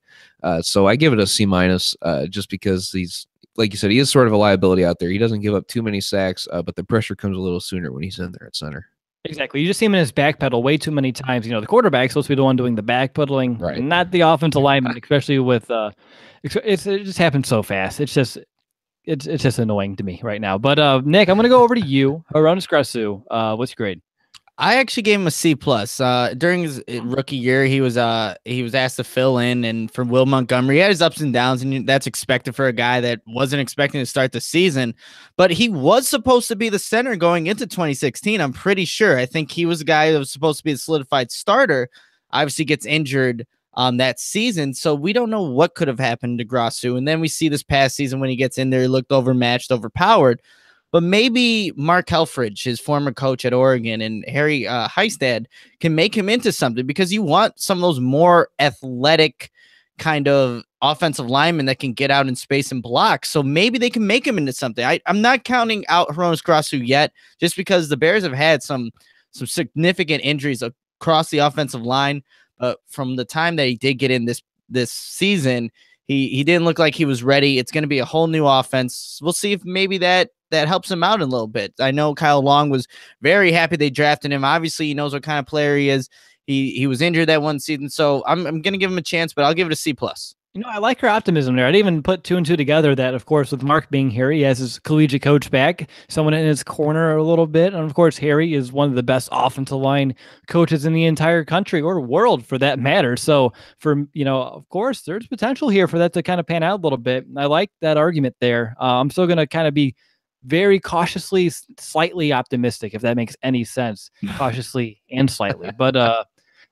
So I give it a C minus just because he's, like you said, he is sort of a liability out there. He doesn't give up too many sacks, but the pressure comes a little sooner when he's in there at center. Exactly. You just see him in his backpedal way too many times. The quarterback's supposed to be the one doing the backpedaling, Right. not the offensive lineman, especially with it just happens so fast. It's just annoying to me right now. But Nick, I'm going to go over to you. Hronis Grasu, what's your grade? I actually gave him a C plus. During his rookie year, he was asked to fill in, and for Will Montgomery, he had his ups and downs, and that's expected for a guy that wasn't expecting to start the season. But he was supposed to be the center going into 2016. I'm pretty sure. I think he was a guy that was supposed to be a solidified starter. Obviously, gets injured that season, so we don't know what could have happened to Grasu. And then we see this past season when he gets in there, he looked overmatched, overpowered. But maybe Mark Helfrich, his former coach at Oregon, and Harry Heistad can make him into something, because you want some of those more athletic kind of offensive linemen that can get out in space and block. So maybe they can make him into something. I'm not counting out Hronis Grasu yet, just because the Bears have had some significant injuries across the offensive line. But from the time that he did get in this season, he didn't look like he was ready. It's going to be a whole new offense. We'll see if maybe that helps him out a little bit. I know Kyle Long was very happy they drafted him. Obviously, he knows what kind of player he is. He was injured that one season, so I'm going to give him a chance, but I'll give it a C plus. I like your optimism there. I'd even put 2 and 2 together that, of course, with Mark being here, he has his collegiate coach back, someone in his corner a little bit. And, of course, Harry is one of the best offensive line coaches in the entire country, or world for that matter. So, of course, there's potential here for that to kind of pan out a little bit. I like that argument there. I'm still going to kind of be very cautiously, slightly optimistic, if that makes any sense, cautiously and slightly. But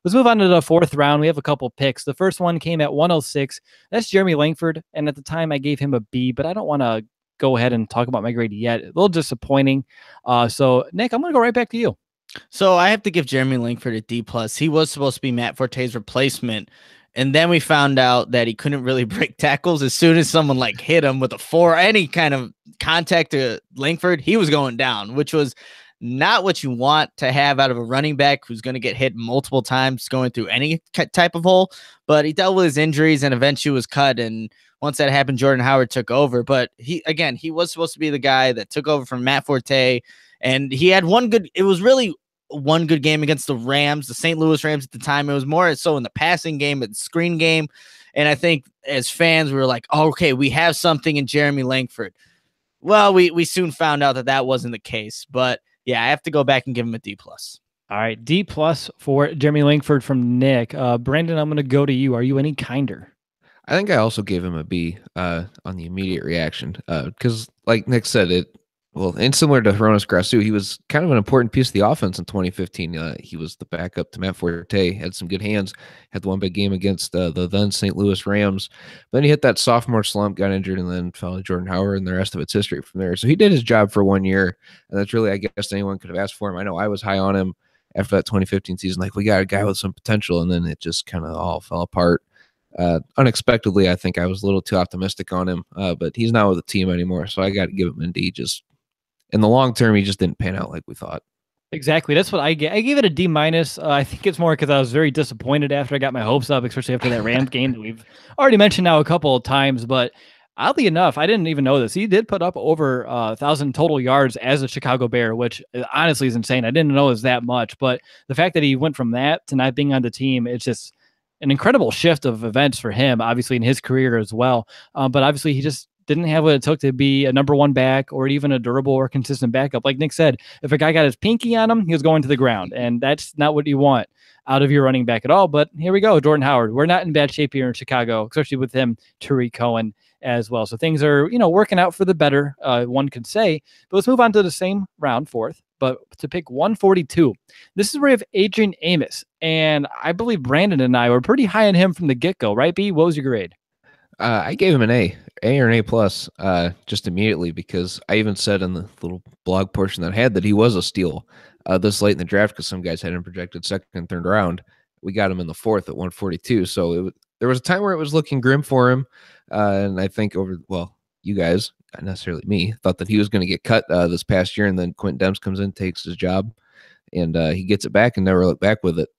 let's move on to the fourth round. We have a couple picks. The first one came at 106. That's Jeremy Langford. And at the time I gave him a B, but I don't want to go ahead and talk about my grade yet. A little disappointing. So Nick, I'm going to go right back to you. So I have to give Jeremy Langford a D plus. He was supposed to be Matt Forte's replacement. And then we found out that he couldn't really break tackles. As soon as someone hit him with any kind of contact to Langford, he was going down, which was not what you want to have out of a running back who's going to get hit multiple times going through any type of hole. But he dealt with his injuries and eventually was cut. And once that happened, Jordan Howard took over. But he was supposed to be the guy that took over from Matt Forte. And he had one good game against the Rams, the St. Louis Rams at the time. It was more so in the passing game and screen game. And I think as fans, we were like, oh, okay, we have something in Jeremy Langford. Well, we soon found out that wasn't the case. But yeah, I have to go back and give him a D plus. All right, D plus for Jeremy Langford from Nick. Brandon, I'm going to go to you. Are you any kinder? I think I also gave him a B on the immediate reaction because, like Nick said, and similar to Hronis Grasu, he was kind of an important piece of the offense in 2015. He was the backup to Matt Forte, had some good hands, had the one big game against the then St. Louis Rams. Then he hit that sophomore slump, got injured, and then fell to Jordan Howard, and the rest of it's history from there. So he did his job for 1 year, and that's really, I guess, anyone could have asked for him. I know I was high on him after that 2015 season. We got a guy with some potential, and then it just kind of all fell apart. Unexpectedly, I think I was a little too optimistic on him, but he's not with the team anymore, so I got to give him an D. Just in the long term, he just didn't pan out like we thought. Exactly. That's what I get. I gave it a D minus. I think it's more because I was very disappointed after I got my hopes up, especially after that Rams game that we've already mentioned now a couple of times. But oddly enough, I didn't even know this. He did put up over 1,000 total yards as a Chicago Bear, which honestly is insane. I didn't know it was that much. But the fact that he went from that to not being on the team, it's just an incredible shift of events for him, obviously in his career as well. But obviously he just didn't have what it took to be a number one back or even a durable or consistent backup. Like Nick said, if a guy got his pinky on him, he was going to the ground, and that's not what you want out of your running back at all. But here we go, Jordan Howard. We're not in bad shape here in Chicago, especially with him, Tariq Cohen as well. So things are, working out for the better, one could say. But let's move on to the same round, fourth, but to pick 142. This is where we have Adrian Amos, and I believe Brandon and I were pretty high on him from the get-go, right, B? What was your grade? I gave him an A or an A plus, just immediately because I even said in the little blog portion that I had that he was a steal this late in the draft because some guys had him projected second and third round. We got him in the fourth at 142. So there was a time where it was looking grim for him, and I think you guys, not necessarily me, thought that he was going to get cut this past year, and then Quentin Demps comes in, takes his job, and he gets it back and never looked back with it.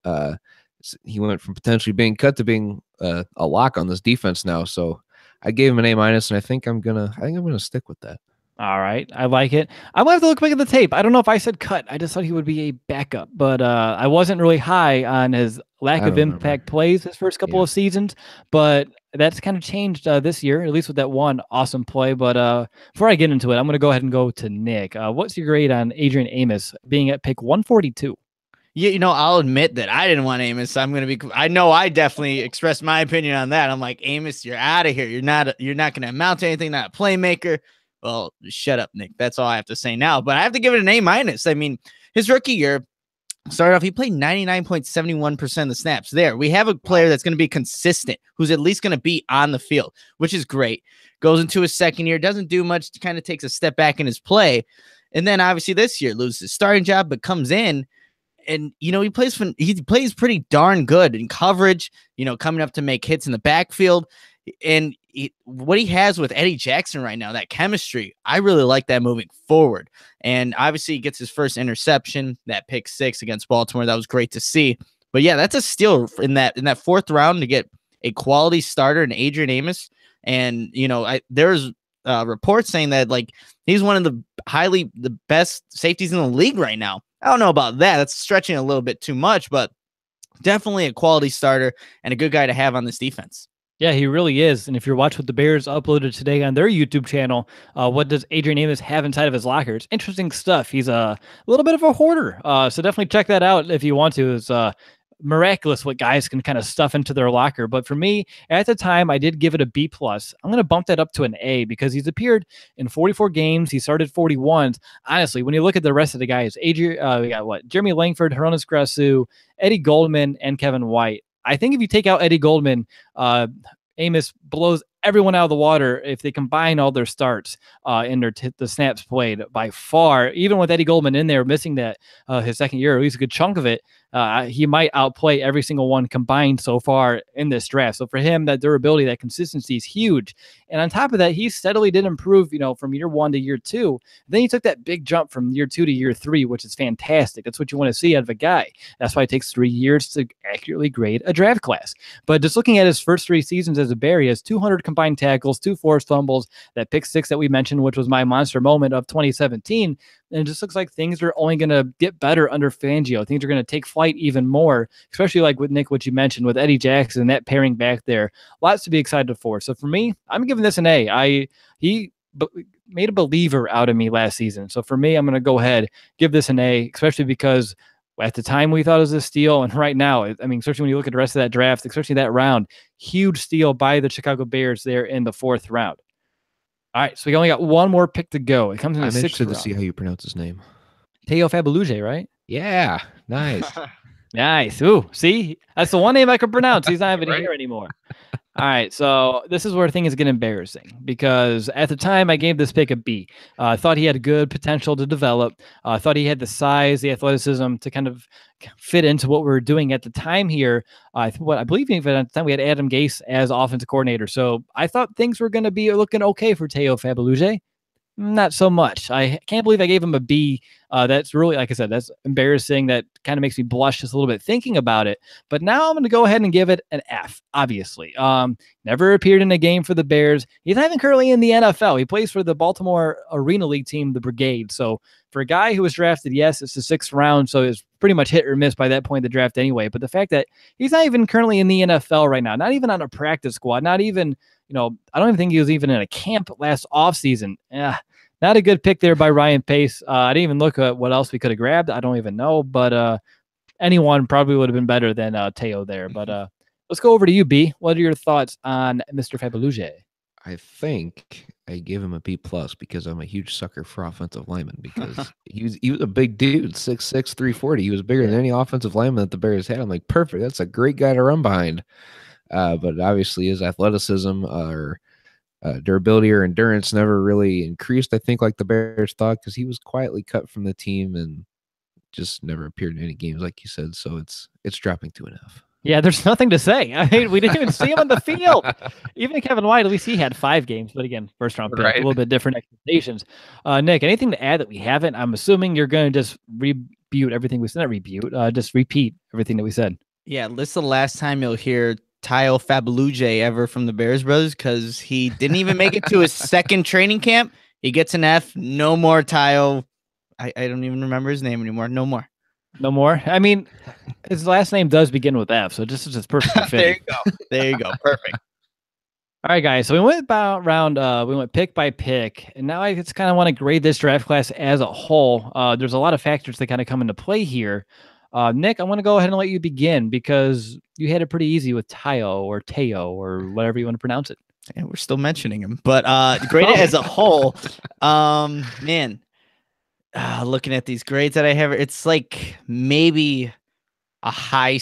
He went from potentially being cut to being a lock on this defense now. So I gave him an A minus, and I think I'm gonna stick with that. All right, I like it. I'm gonna have to look back at the tape. I don't know if I said cut. I just thought he would be a backup, but I wasn't really high on his lack of impact plays his first couple of seasons. But that's kind of changed this year, at least with that one awesome play. But before I get into it, I'm gonna go ahead and go to Nick. What's your grade on Adrian Amos being at pick 142? Yeah, I'll admit that I didn't want Amos. I know I definitely expressed my opinion on that. I'm like, Amos, you're out of here. You're not going to amount to anything, not a playmaker. Well, shut up, Nick. That's all I have to say now. But I have to give it an A minus. I mean, his rookie year started off, he played 99.71% of the snaps. There, we have a player that's going to be consistent, who's at least going to be on the field, which is great. Goes into his second year, doesn't do much, kind of takes a step back in his play. And then obviously this year loses his starting job, but comes in. And, he plays pretty darn good in coverage, coming up to make hits in the backfield. And what he has with Eddie Jackson right now, that chemistry, I really like that moving forward. And obviously he gets his first interception, that pick 6 against Baltimore. That was great to see. But yeah, that's a steal in that fourth round to get a quality starter in Adrian Amos. And, there's reports saying that he's one of the best safeties in the league right now. I don't know about that. That's stretching a little bit too much, but definitely a quality starter and a good guy to have on this defense. Yeah, he really is. And if you're watching what the Bears uploaded today on their YouTube channel, what does Adrian Amos have inside of his locker? It's interesting stuff. He's a little bit of a hoarder. So definitely check that out if you want to. It's miraculous what guys can kind of stuff into their locker. But for me, at the time, I did give it a B+. I'm going to bump that up to an A because he's appeared in 44 games. He started 41. Honestly, when you look at the rest of the guys, we got Jeremy Langford, Hronis Grasu, Eddie Goldman, and Kevin White. I think if you take out Eddie Goldman, Amos blows everyone out of the water if they combine all their starts in the snaps played by far. Even with Eddie Goldman in there missing that his second year, or at least a good chunk of it, he might outplay every single one combined so far in this draft. So for him, that durability, that consistency is huge. And on top of that, he steadily did improve, from year 1 to year 2. Then he took that big jump from year 2 to year 3, which is fantastic. That's what you want to see out of a guy. That's why it takes 3 years to accurately grade a draft class. But just looking at his first 3 seasons as a Bear, he has 200 combined tackles, 2 forced fumbles, that pick 6 that we mentioned, which was my monster moment of 2017. And it just looks like things are only going to get better under Fangio. Things are going to take flight even more, especially like with Nick, what you mentioned with Eddie Jackson, that pairing back there. Lots to be excited for. So for me, I'm giving this an A. He made a believer out of me last season. So for me, I'm going to go ahead, give this an A, especially because at the time we thought it was a steal. And right now, especially when you look at the rest of that draft, especially that round, huge steal by the Chicago Bears there in the 4th round. All right, so we only got one more pick to go. It comes in the 6th round. I'm interested to see how you pronounce his name. Teo Fabuluje, right? Yeah, nice. Nice. Ooh, see? That's the one name I could pronounce. He's not even here anymore. All right, so this is where things get embarrassing because at the time I gave this pick a B. I thought he had good potential to develop. I thought he had the size, the athleticism to kind of fit into what we were doing at the time here. I believe even at the time we had Adam Gase as offensive coordinator. So I thought things were going to be looking okay for Teo Fabuluje. Not so much. I can't believe I gave him a B. That's really, like I said, that's embarrassing. That kind of makes me blush just a little bit thinking about it. But now I'm going to go ahead and give it an F, obviously. Never appeared in a game for the Bears. He's not even currently in the NFL. He plays for the Baltimore Arena League team, the Brigade. So for a guy who was drafted, yes, it's the 6th round, so it's pretty much hit or miss by that point in the draft anyway. But the fact that he's not even currently in the NFL right now, not even on a practice squad, not even, I don't even think he was even in a camp last offseason. Not a good pick there by Ryan Pace. I didn't even look at what else we could have grabbed. I don't even know, but anyone probably would have been better than Teo there. But let's go over to you, B. What are your thoughts on Mr. Fabuluje? I think I gave him a B+ because I'm a huge sucker for offensive linemen because he was a big dude, 6'6", 340. He was bigger than any offensive lineman that the Bears had. I'm like, perfect. That's a great guy to run behind. but obviously his athleticism or durability or endurance never really increased, I think, like the Bears thought, because he was quietly cut from the team and just never appeared in any games, like you said. So it's dropping to an F. Yeah, there's nothing to say. I mean, we didn't even see him on the field. Even Kevin White, at least he had 5 games. But again, first round pick, a little bit different expectations. Nick, anything to add that we haven't? I'm assuming you're going to just rebuke everything we said. Not rebuke, just repeat everything that we said. Yeah, this is the last time you'll hear Tayo Fabuluje ever from the Bears brothers, because he didn't even make it to his second training camp. He gets an F. No more Tayo. I don't even remember his name anymore. No more. No more. I mean, his last name does begin with F, so just is perfectly fitting. There you go. Perfect. All right, guys. So we went we went pick by pick, and now I just kind of want to grade this draft class as a whole. There's a lot of factors that kind of come into play here. Nick, I want to go ahead and let you begin because you had it pretty easy with Tayo or whatever you want to pronounce it. And we're still mentioning him, but grade it as a whole. Man. Looking at these grades that I have, it's like maybe a high.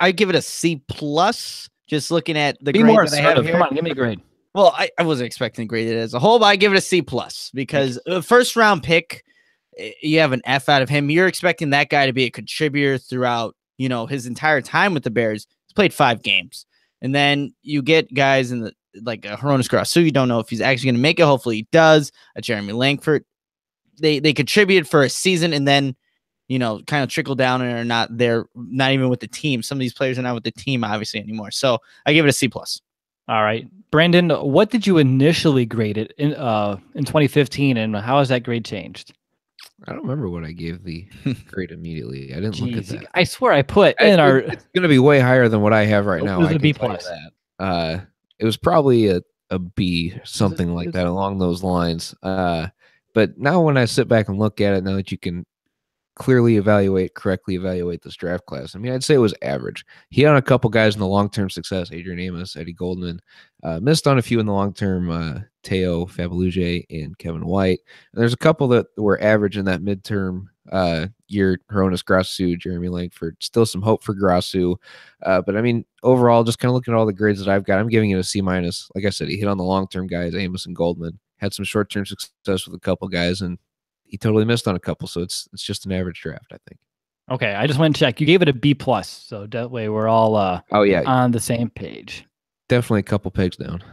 I give it a C plus. Just looking at the grades that I have here. Come on, give me a grade. Well, I wasn't expecting to grade it as a whole, but I give it a C plus because first round pick, you have an F out of him. You're expecting that guy to be a contributor throughout, his entire time with the Bears. He's played 5 games, and then you get guys in the like a Hronis Grasu. You don't know if he's actually going to make it. Hopefully, he does. A Jeremy Langford. They contributed for a season and then, kind of trickle down and are not there, not even with the team. Some of these players are not with the team, obviously, anymore. So I give it a C plus. All right. Brandon, what did you initially grade it in 2015, and how has that grade changed? I don't remember what I gave the grade immediately. I didn't look at that. I swear I put in our... It's going to be way higher than what I have right now. It was a B plus. It was probably a B, something like that, along those lines. But now when I sit back and look at it, now that you can correctly evaluate this draft class, I mean, I'd say it was average. He had a couple guys in the long-term success, Adrian Amos, Eddie Goldman, missed on a few in the long-term, Tayo Fabuluje and Kevin White. And there's a couple that were average in that midterm year, Hronis Grasu, Jeremy Langford, still some hope for Grasu. But I mean, overall, just kind of looking at all the grades that I've got, I'm giving it a C minus. Like I said, he hit on the long-term guys, Amos and Goldman. Had some short-term success with a couple guys, and he totally missed on a couple. So it's just an average draft, I think. Okay, I just went and checked. You gave it a B plus, so that way we're all on the same page. Definitely a couple pegs down.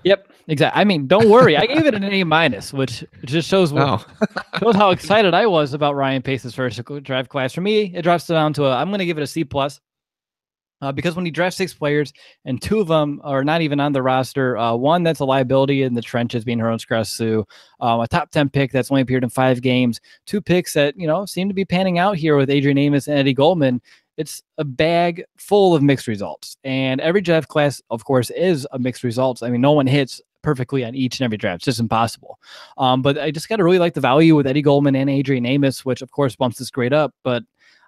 Yep, exactly. I mean, don't worry. I gave it an A minus, which just shows shows how excited I was about Ryan Pace's first draft class. For me, it drops down to I'm going to give it a C plus. Because when you draft 6 players and 2 of them are not even on the roster, one that's a liability in the trenches being Hronis Grasu, a top 10 pick that's only appeared in 5 games, 2 picks that, seem to be panning out here with Adrian Amos and Eddie Goldman. It's a bag full of mixed results. And every draft class, of course, is a mixed results. I mean, no one hits perfectly on each and every draft. It's just impossible. But I just got to really like the value with Eddie Goldman and Adrian Amos, which, of course, bumps this grade up. But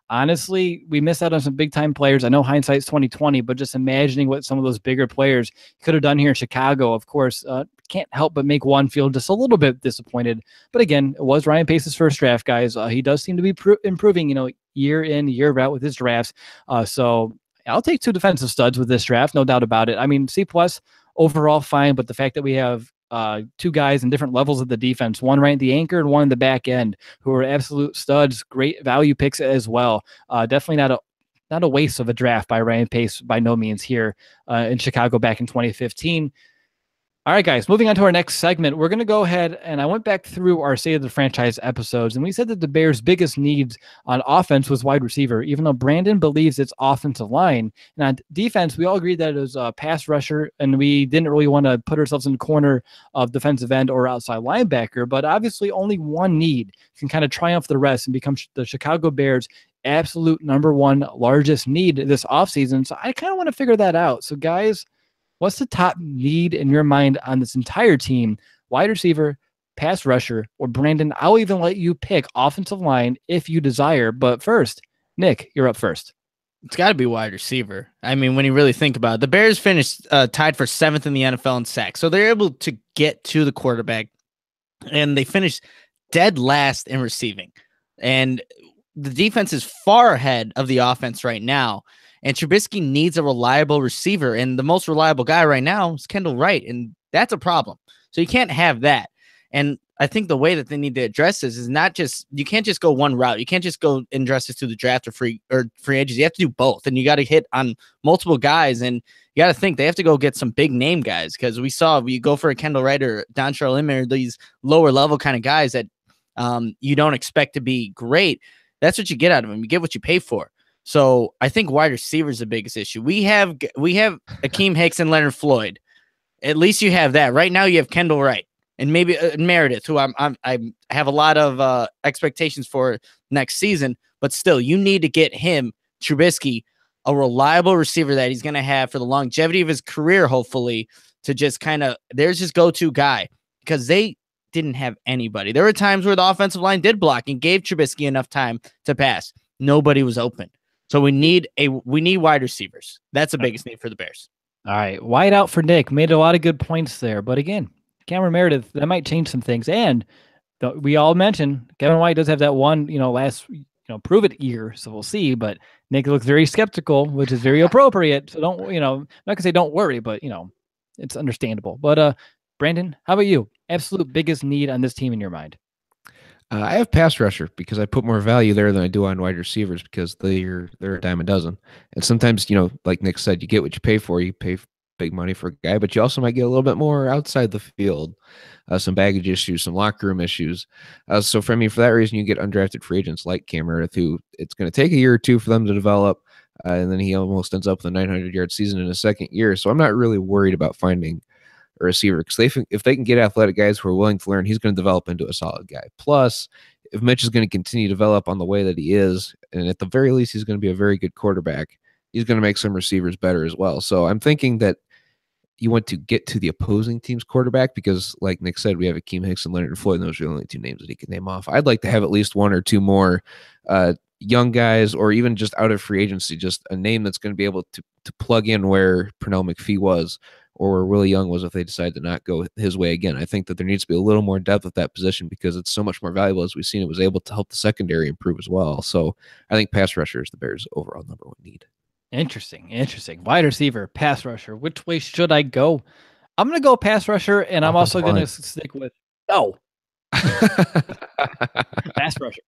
honestly, we missed out on some big time players. I know hindsight's 2020, but just imagining what some of those bigger players could have done here in Chicago, of course, can't help but make one feel just a little bit disappointed. But again, it was Ryan Pace's first draft, guys. He does seem to be improving, year in, year out with his drafts. So I'll take 2 defensive studs with this draft, no doubt about it. I mean, C plus overall fine, but the fact that we have 2 guys in different levels of the defense, one right at the anchor and one in the back end, who are absolute studs, great value picks as well. Definitely not a waste of a draft by Ryan Pace by no means here in Chicago back in 2015. All right, guys, moving on to our next segment, we're going to go ahead and I went back through our State of the Franchise episodes, and we said that the Bears' biggest needs on offense was wide receiver, even though Brandon believes it's offensive line. And on defense, we all agreed that it was a pass rusher, and we didn't really want to put ourselves in the corner of defensive end or outside linebacker, but obviously only one need can kind of triumph the rest and become the Chicago Bears' absolute number 1 largest need this offseason. So I kind of want to figure that out. So, guys, what's the top need in your mind on this entire team? Wide receiver, pass rusher, or Brandon, I'll even let you pick offensive line if you desire. But first, Nick, you're up first. It's got to be wide receiver. I mean, when you really think about it, the Bears finished tied for 7th in the NFL in sacks. So they're able to get to the quarterback, and they finished dead last in receiving. And the defense is far ahead of the offense right now. And Trubisky needs a reliable receiver. And the most reliable guy right now is Kendall Wright. And that's a problem. So you can't have that. And I think the way that they need to address this is not just, you can't just go one route. You can't just go and address this through the draft or free agents. You have to do both. And you got to hit on multiple guys. And you got to think they have to go get some big name guys, because we saw you go for a Kendall Wright or Don Charlemagne, these lower level kind of guys that you don't expect to be great. That's what you get out of them. You get what you pay for. So I think wide receiver is the biggest issue. We have Akeem Hicks and Leonard Floyd. At least you have that. Right now you have Kendall Wright and maybe Meredith, who I have a lot of expectations for next season. But still, you need to get him, Trubisky, a reliable receiver that he's going to have for the longevity of his career, hopefully, to just kind of, there's his go-to guy, because they didn't have anybody. There were times where the offensive line did block and gave Trubisky enough time to pass. Nobody was open. So we need wide receivers. That's the biggest need for the Bears. All right. Wide out for Nick. Made a lot of good points there. But again, Cameron Meredith, that might change some things. And we all mentioned Kevin White does have that one, last, prove it year. So we'll see. But Nick looks very skeptical, which is very appropriate. So don't, I'm not gonna say don't worry, but it's understandable. But Brandon, how about you? Absolute biggest need on this team in your mind? I have pass rusher because I put more value there than I do on wide receivers, because they're a dime a dozen. And sometimes, like Nick said, you get what you pay for. You pay big money for a guy, but you also might get a little bit more outside the field, some baggage issues, some locker room issues. So for that reason, you get undrafted free agents like Cam Meredith, who it's going to take a year or two for them to develop. And then he almost ends up with a 900-yard season in his second year. So I'm not really worried about finding a receiver, because if they can get athletic guys who are willing to learn, he's going to develop into a solid guy. Plus, if Mitch is going to continue to develop on the way that he is, and at the very least, he's going to be a very good quarterback, he's going to make some receivers better as well. So I'm thinking that you want to get to the opposing team's quarterback, because like Nick said, we have Akeem Hicks and Leonard Floyd, and those are the only two names that he can name off. I'd like to have at least one or two more young guys, or even just out of free agency, just a name that's going to be able to plug in where Pernell McPhee was, or where Willie Young was, if they decide to not go his way again. I think that there needs to be a little more depth at that position, because it's so much more valuable. As we've seen, it was able to help the secondary improve as well. So I think pass rusher is the Bears' overall number one need. Interesting. Wide receiver, pass rusher. Which way should I go? I'm going to go pass rusher, and I'm also going to stick with pass rusher.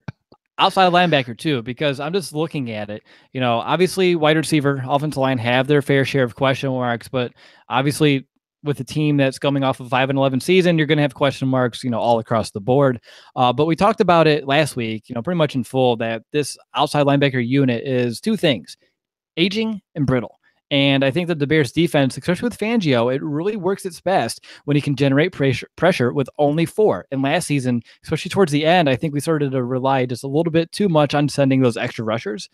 Outside linebacker too, because I'm just looking at it. Obviously wide receiver, offensive line have their fair share of question marks, but obviously with a team that's coming off of 5-11 season, you're going to have question marks, all across the board. But we talked about it last week, pretty much in full, that this outside linebacker unit is two things: aging and brittle. And I think that the Bears defense, especially with Fangio, it really works its best when he can generate pressure with only 4. And last season, especially towards the end, I think we started to rely just a little bit too much on sending those extra rushers.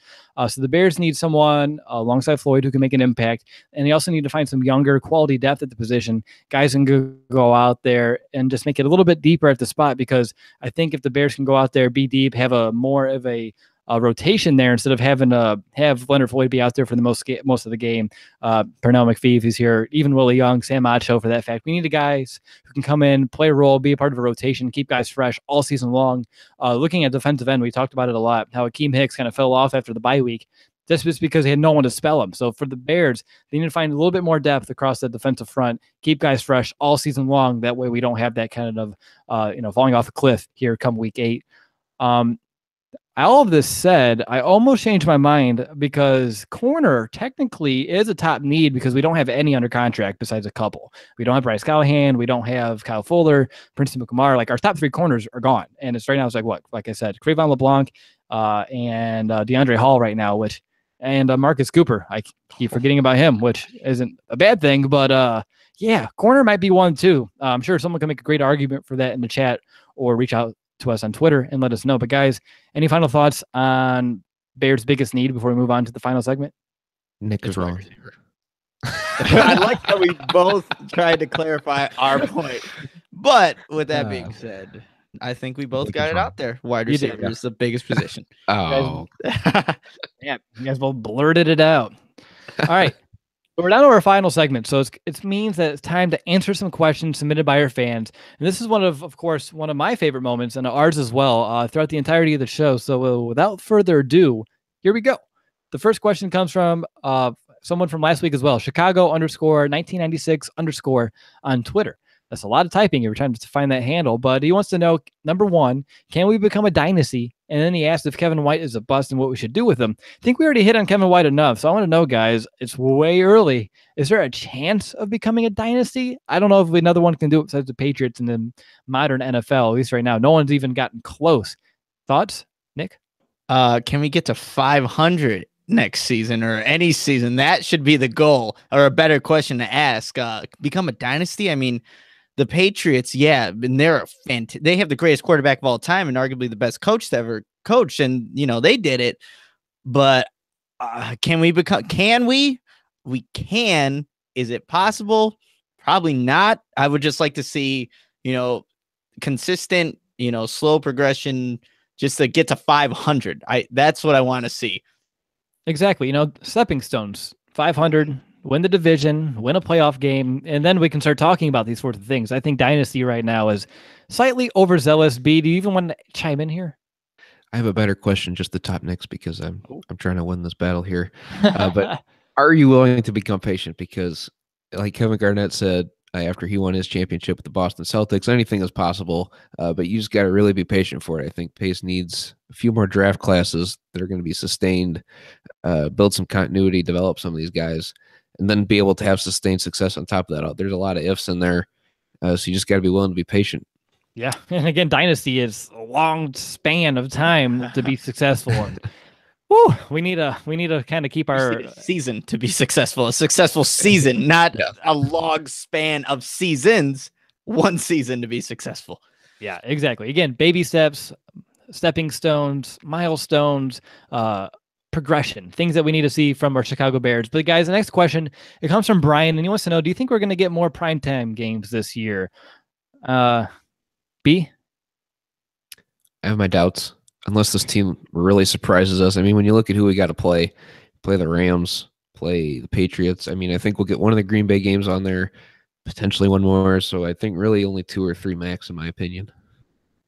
So the Bears need someone alongside Floyd who can make an impact. And they also need to find some younger quality depth at the position. Guys can go out there and just make it a little bit deeper at the spot, because I think if the Bears can go out there, be deep, have a more of a rotation there, instead of having to have Leonard Floyd be out there for the most of the game. Pernell McPhee, who's here, even Willie Young, Sam Acho for that fact. We need the guys who can come in, play a role, be a part of a rotation, keep guys fresh all season long. Looking at defensive end, we talked about it a lot, how Akeem Hicks kind of fell off after the bye week. Just because they had no one to spell him. So for the Bears, they need to find a little bit more depth across the defensive front, keep guys fresh all season long. That way we don't have that kind of, falling off a cliff here come week 8. All of this said, I almost changed my mind, because corner technically is a top need, because we don't have any under contract besides a couple. We don't have Bryce Callahan. We don't have Kyle Fuller, Princeton McCamara. Like, our top 3 corners are gone. And it's right now, it's like I said, Crevon LeBlanc and DeAndre Hall right now, and Marcus Cooper. I keep forgetting about him, which isn't a bad thing. But yeah, corner might be one too. I'm sure someone can make a great argument for that in the chat, or reach out to us on Twitter and let us know. But guys, any final thoughts on Bears' biggest need before we move on to the final segment? Nick is wrong. I like how we both tried to clarify our point. But with that being said, I think we both got it out there. Wide receiver is the biggest position. Oh. Yeah, you guys both blurted it out. All right. We're down to our final segment, so it means that it's time to answer some questions submitted by our fans. And this is one of course, one of my favorite moments, and ours as well, throughout the entirety of the show. So without further ado, here we go. The first question comes from someone from last week as well. Chicago_1996_ on Twitter. That's a lot of typing every time to find that handle. But he wants to know, number one, can we become a dynasty? And then he asked if Kevin White is a bust and what we should do with him. I think we already hit on Kevin White enough. So I want to know, guys, it's way early. Is there a chance of becoming a dynasty? I don't know if another one can do it besides the Patriots in the modern NFL, at least right now. No one's even gotten close. Thoughts, Nick? Can we get to 500 next season or any season? That should be the goal, or a better question to ask. Become a dynasty? I mean, the Patriots, yeah, and they have the greatest quarterback of all time and arguably the best coach to ever coach, and they did it. But can we become? Can we? We can. Is it possible? Probably not. I would just like to see consistent, slow progression, just to get to 500. That's what I want to see. Exactly. Stepping stones. 500. Win the division, win a playoff game, and then we can start talking about these sorts of things. I think dynasty right now is slightly overzealous. B, do you even want to chime in here? I have a better question just to top next because I'm trying to win this battle here. But are you willing to become patient? Because like Kevin Garnett said after he won his championship with the Boston Celtics, anything is possible, but you just got to really be patient for it. I think Pace needs a few more draft classes that are going to be sustained, build some continuity, develop some of these guys, and then be able to have sustained success on top of that. There's a lot of ifs in there, so you just got to be willing to be patient. Yeah, and again, dynasty is a long span of time to be successful. Woo, we need to kind of keep our season to be successful. A successful season, not a long span of seasons. One season to be successful. Yeah, exactly. Again, baby steps, stepping stones, milestones, progression, things that we need to see from our Chicago Bears. But guys, the next question, it comes from Brian, and he wants to know, do you think we're going to get more primetime games this year? B? I have my doubts, unless this team really surprises us. I mean, when you look at who we got to play the Rams, play the Patriots. I mean, I think we'll get one of the Green Bay games on there, potentially one more. So I think really only 2 or 3 max, in my opinion.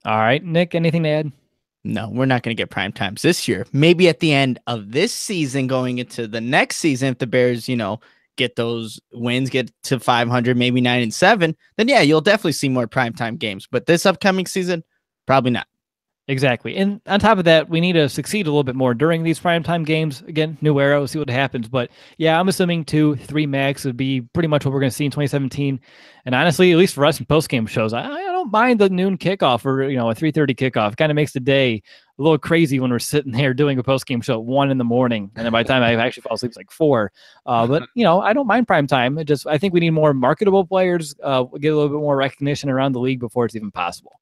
All right, Nick, anything to add? No, we're not going to get prime times this year. Maybe at the end of this season, going into the next season, if the Bears, get those wins, get to 500, maybe 9-7, then yeah, you'll definitely see more primetime games. But this upcoming season, probably not. Exactly. And on top of that, we need to succeed a little bit more during these primetime games. Again, new era, we'll see what happens. But yeah, I'm assuming 2-3 max would be pretty much what we're going to see in 2017. And honestly, at least for us in post-game shows, I don't mind the noon kickoff or, a 3:30 kickoff. It kind of makes the day a little crazy when we're sitting there doing a post-game show at 1 a.m. And then by the time I actually fall asleep, it's like 4. But, I don't mind prime time. I think we need more marketable players, get a little bit more recognition around the league before it's even possible.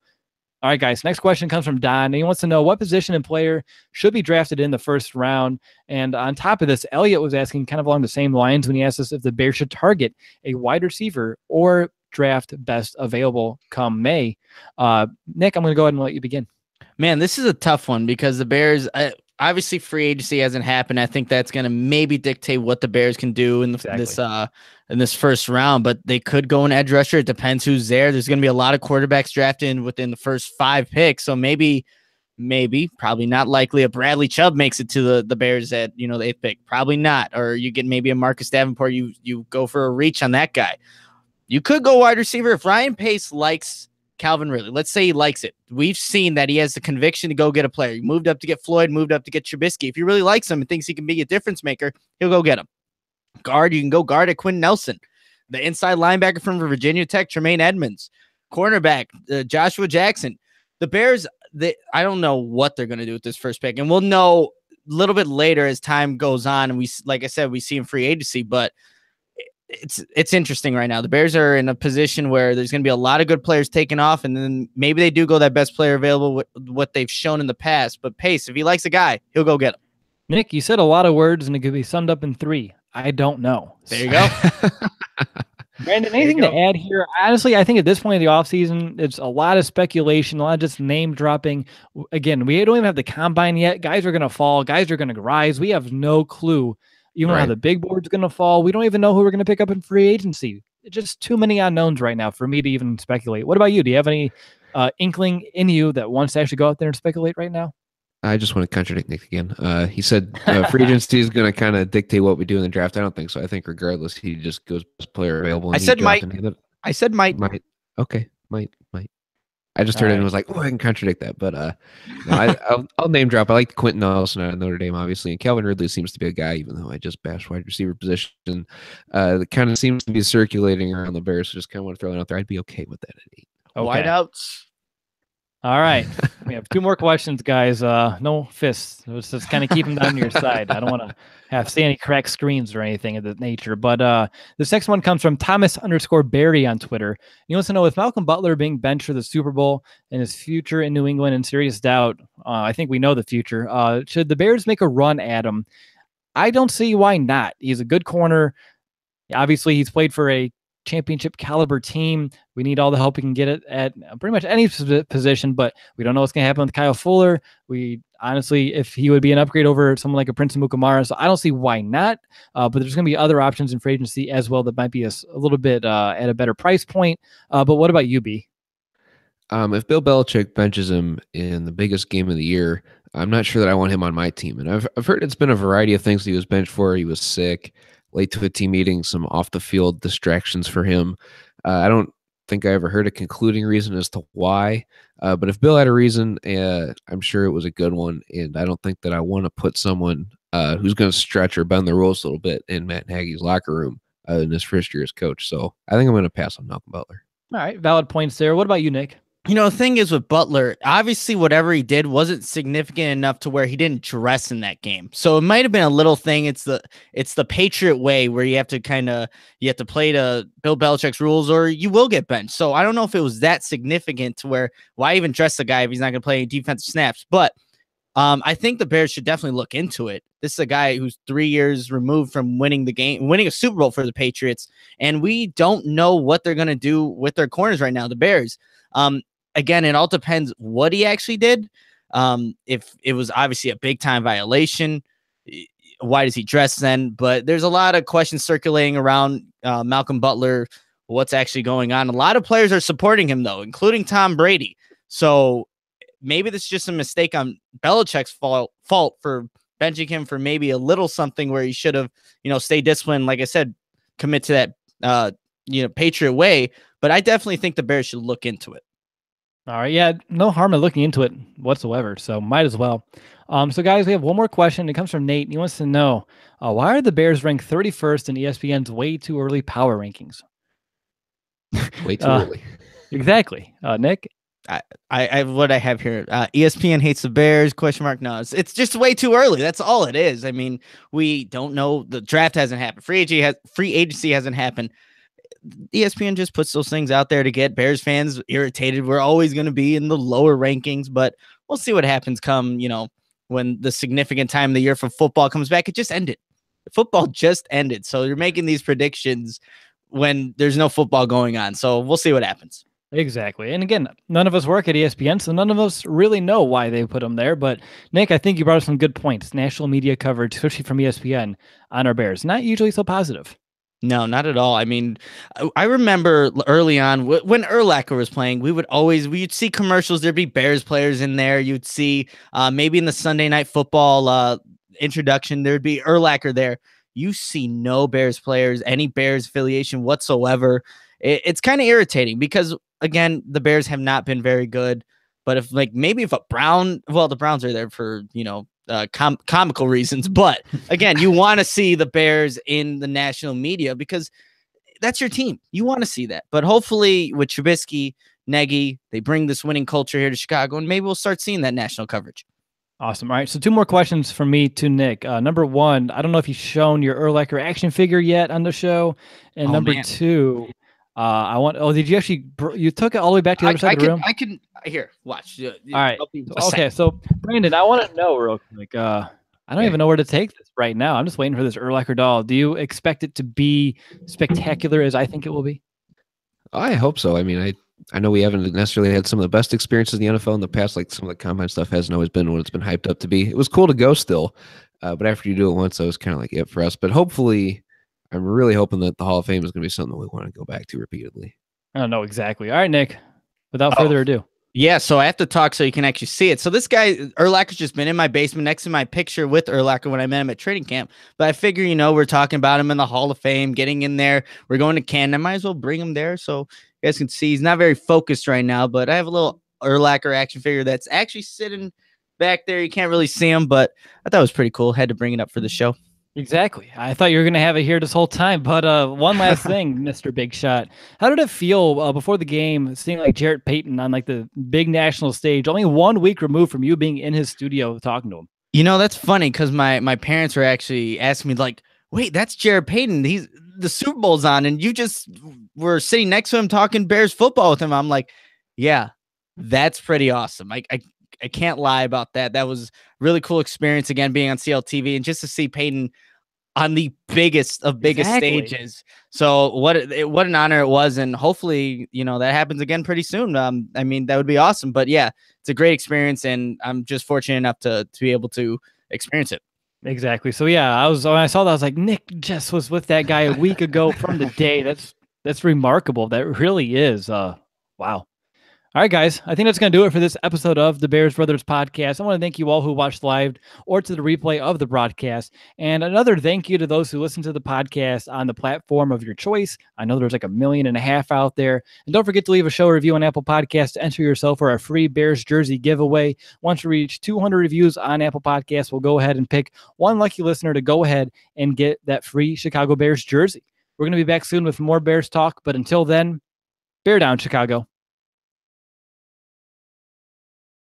All right, guys, next question comes from Don. And he wants to know what position and player should be drafted in the first round. And on top of this, Elliot was asking kind of along the same lines when he asked us if the Bears should target a wide receiver or draft best available come May. Nick, I'm going to go ahead and let you begin. Man, this is a tough one because the Bears, obviously free agency hasn't happened. I think that's going to maybe dictate what the Bears can do in this first round, but they could go an edge rusher. It depends who's there. There's going to be a lot of quarterbacks drafted within the first 5 picks. So maybe, probably not likely a Bradley Chubb makes it to the Bears at, the 8th pick. Probably not. Or you get maybe a Marcus Davenport. You go for a reach on that guy. You could go wide receiver. If Ryan Pace likes Calvin Ridley, let's say he likes it. We've seen that he has the conviction to go get a player. He moved up to get Floyd, moved up to get Trubisky. If he really likes him and thinks he can be a difference maker, he'll go get him. Guard, you can go guard at Quentin Nelson. The inside linebacker from Virginia Tech, Tremaine Edmonds. Cornerback, Joshua Jackson. The Bears, I don't know what they're going to do with this first pick, and we'll know a little bit later as time goes on. And we, like I said, we see in free agency, but it's interesting right now. The Bears are in a position where there's going to be a lot of good players taken off, and then maybe they do go that best player available with what they've shown in the past. But Pace, if he likes a guy, he'll go get him. Nick, you said a lot of words, and it could be summed up in 3. I don't know. There you go. Brandon, anything to add here? Honestly, I think at this point in the offseason, it's a lot of speculation, a lot of just name dropping. Again, we don't even have the combine yet. Guys are going to fall. Guys are going to rise. We have no clue even how the big board's going to fall. We don't even know who we're going to pick up in free agency. It's just too many unknowns right now for me to even speculate. What about you? Do you have any inkling in you that wants to actually go out there and speculate right now? I just want to contradict Nick again. He said free agency is going to kind of dictate what we do in the draft. I don't think so. I think regardless, he just goes best player available. And I said might. that. I said might. Okay, might. I just heard it and was like, oh, I can contradict that. But no, I'll name drop. I like Quentin Nelson out of Notre Dame, obviously. And Calvin Ridley seems to be a guy, even though I just bashed wide receiver position. That kind of seems to be circulating around the Bears. So just kind of want to throw it out there. I'd be okay with that at 8. Okay. Wideouts. All right. We have 2 more questions, guys. No fists. Let's just kind of keep them on your side. I don't want to see any cracked screens or anything of that nature. But this next one comes from Thomas_Barry on Twitter. He wants to know, with Malcolm Butler being benched for the Super Bowl and his future in New England in serious doubt, I think we know the future. Should the Bears make a run at him? I don't see why not. He's a good corner. Obviously, he's played for a championship caliber team. We need all the help we can get it at pretty much any position, but we don't know what's going to happen with Kyle Fuller. We honestly, if he would be an upgrade over someone like a Prince Mukamara, so I don't see why not. But there's going to be other options in free agency as well that might be a little bit at a better price point. But what about you, B? If Bill Belichick benches him in the biggest game of the year, I'm not sure that I want him on my team. And I've heard it's been a variety of things he was benched for. He was sick, late to a team meeting, some off the field distractions for him. I don't think I ever heard a concluding reason as to why. But if Bill had a reason, I'm sure it was a good one. And I don't think that I want to put someone who's going to stretch or bend the rules a little bit in Matt Nagy's locker room in his first year as coach. So I think I'm going to pass on Malcolm Butler. All right. Valid points there. What about you, Nick? You know, the thing is with Butler, obviously whatever he did wasn't significant enough to where he didn't dress in that game. So it might have been a little thing. It's the Patriot way where you have to play to Bill Belichick's rules or you will get benched. So I don't know if it was that significant to where why even dress the guy if he's not going to play any defensive snaps. But I think the Bears should definitely look into it. This is a guy who's 3 years removed from winning a Super Bowl for the Patriots. And we don't know what they're going to do with their corners right now, the Bears. Again, it all depends what he actually did. If it was obviously a big time violation, why does he dress then? But there's a lot of questions circulating around Malcolm Butler, what's actually going on. A lot of players are supporting him, though, including Tom Brady. So maybe this is just a mistake on Belichick's fault for benching him for maybe a little something where he should have, stayed disciplined. Like I said, commit to that, Patriot way. But I definitely think the Bears should look into it. All right. Yeah. No harm in looking into it whatsoever. So might as well. So guys, we have one more question. It comes from Nate. He wants to know, why are the Bears ranked 31st in ESPN's way too early power rankings? Way too early. Exactly. Nick? What I have here, ESPN hates the Bears, ? No, it's just way too early. That's all it is. I mean, we don't know. The draft hasn't happened. Free agency hasn't happened. ESPN just puts those things out there to get Bears fans irritated. We're always going to be in the lower rankings, but we'll see what happens come, when the significant time of the year for football comes back. It just ended. Football just ended. So you're making these predictions when there's no football going on. So we'll see what happens. Exactly. And again, none of us work at ESPN, so none of us really know why they put them there. But Nick, I think you brought up some good points. National media coverage, especially from ESPN on our Bears, not usually so positive. No, not at all. I mean, I remember early on when Urlacher was playing, we'd see commercials. There'd be Bears players in there. You'd see maybe in the Sunday Night Football introduction, there'd be Urlacher there. You see no Bears players, any Bears affiliation whatsoever. It's kind of irritating because, again, the Bears have not been very good. But if the Browns are there for, comical reasons, but again, you want to see the Bears in the national media because that's your team. You want to see that, but hopefully with Trubisky, Nagy, they bring this winning culture here to Chicago, and maybe we'll start seeing that national coverage. Awesome. All right, so 2 more questions from me to Nick. Number 1, I don't know if you've shown your Urlacher action figure yet on the show, and number 2, did you actually? You took it all the way back to the other side of the room. I can here. Watch. All right. Okay. So Brandon, I want to know real quick. I don't even know where to take this right now. I'm just waiting for this Urlacher doll. Do you expect it to be spectacular as I think it will be? I hope so. I mean, I know we haven't necessarily had some of the best experiences in the NFL in the past. Like some of the combine stuff hasn't always been what it's been hyped up to be. It was cool to go still, but after you do it once, that was kind of like it for us. But hopefully, I'm really hoping that the Hall of Fame is going to be something that we want to go back to repeatedly. I don't know exactly. All right, Nick. Without further ado. Yeah, so I have to talk so you can actually see it. So this guy, Urlacher's just been in my basement next to my picture with Urlacher when I met him at training camp. But I figure, we're talking about him in the Hall of Fame, getting in there. We're going to Canton. I might as well bring him there so you guys can see. He's not very focused right now, but I have a little Urlacher action figure that's actually sitting back there. You can't really see him, but I thought it was pretty cool. Had to bring it up for the show. Exactly. I thought you were going to have it here this whole time. But one last thing, Mr. Big Shot. How did it feel before the game, seeing like Jarrett Payton on like the big national stage, only 1 week removed from you being in his studio talking to him? That's funny because my parents were actually asking me like, wait, that's Jarrett Payton. He's the Super Bowl's on, and you just were sitting next to him talking Bears football with him. I'm like, yeah, that's pretty awesome. I can't lie about that. That was really cool experience again, being on CLTV and just to see Payton on the biggest of biggest stages. So what an honor it was. And hopefully, that happens again pretty soon. I mean, that would be awesome, but yeah, it's a great experience and I'm just fortunate enough to be able to experience it. Exactly. So yeah, when I saw that, I was like, Nick just was with that guy a week ago from the day. That's remarkable. That really is. Wow. All right, guys, I think that's going to do it for this episode of the Bears Brothers podcast. I want to thank you all who watched live or to the replay of the broadcast. And another thank you to those who listen to the podcast on the platform of your choice. I know there's like 1.5 million out there. And don't forget to leave a show review on Apple Podcasts to enter yourself for a free Bears jersey giveaway. Once we reach 200 reviews on Apple Podcasts, we'll go ahead and pick one lucky listener to go ahead and get that free Chicago Bears jersey. We're going to be back soon with more Bears talk. But until then, bear down, Chicago.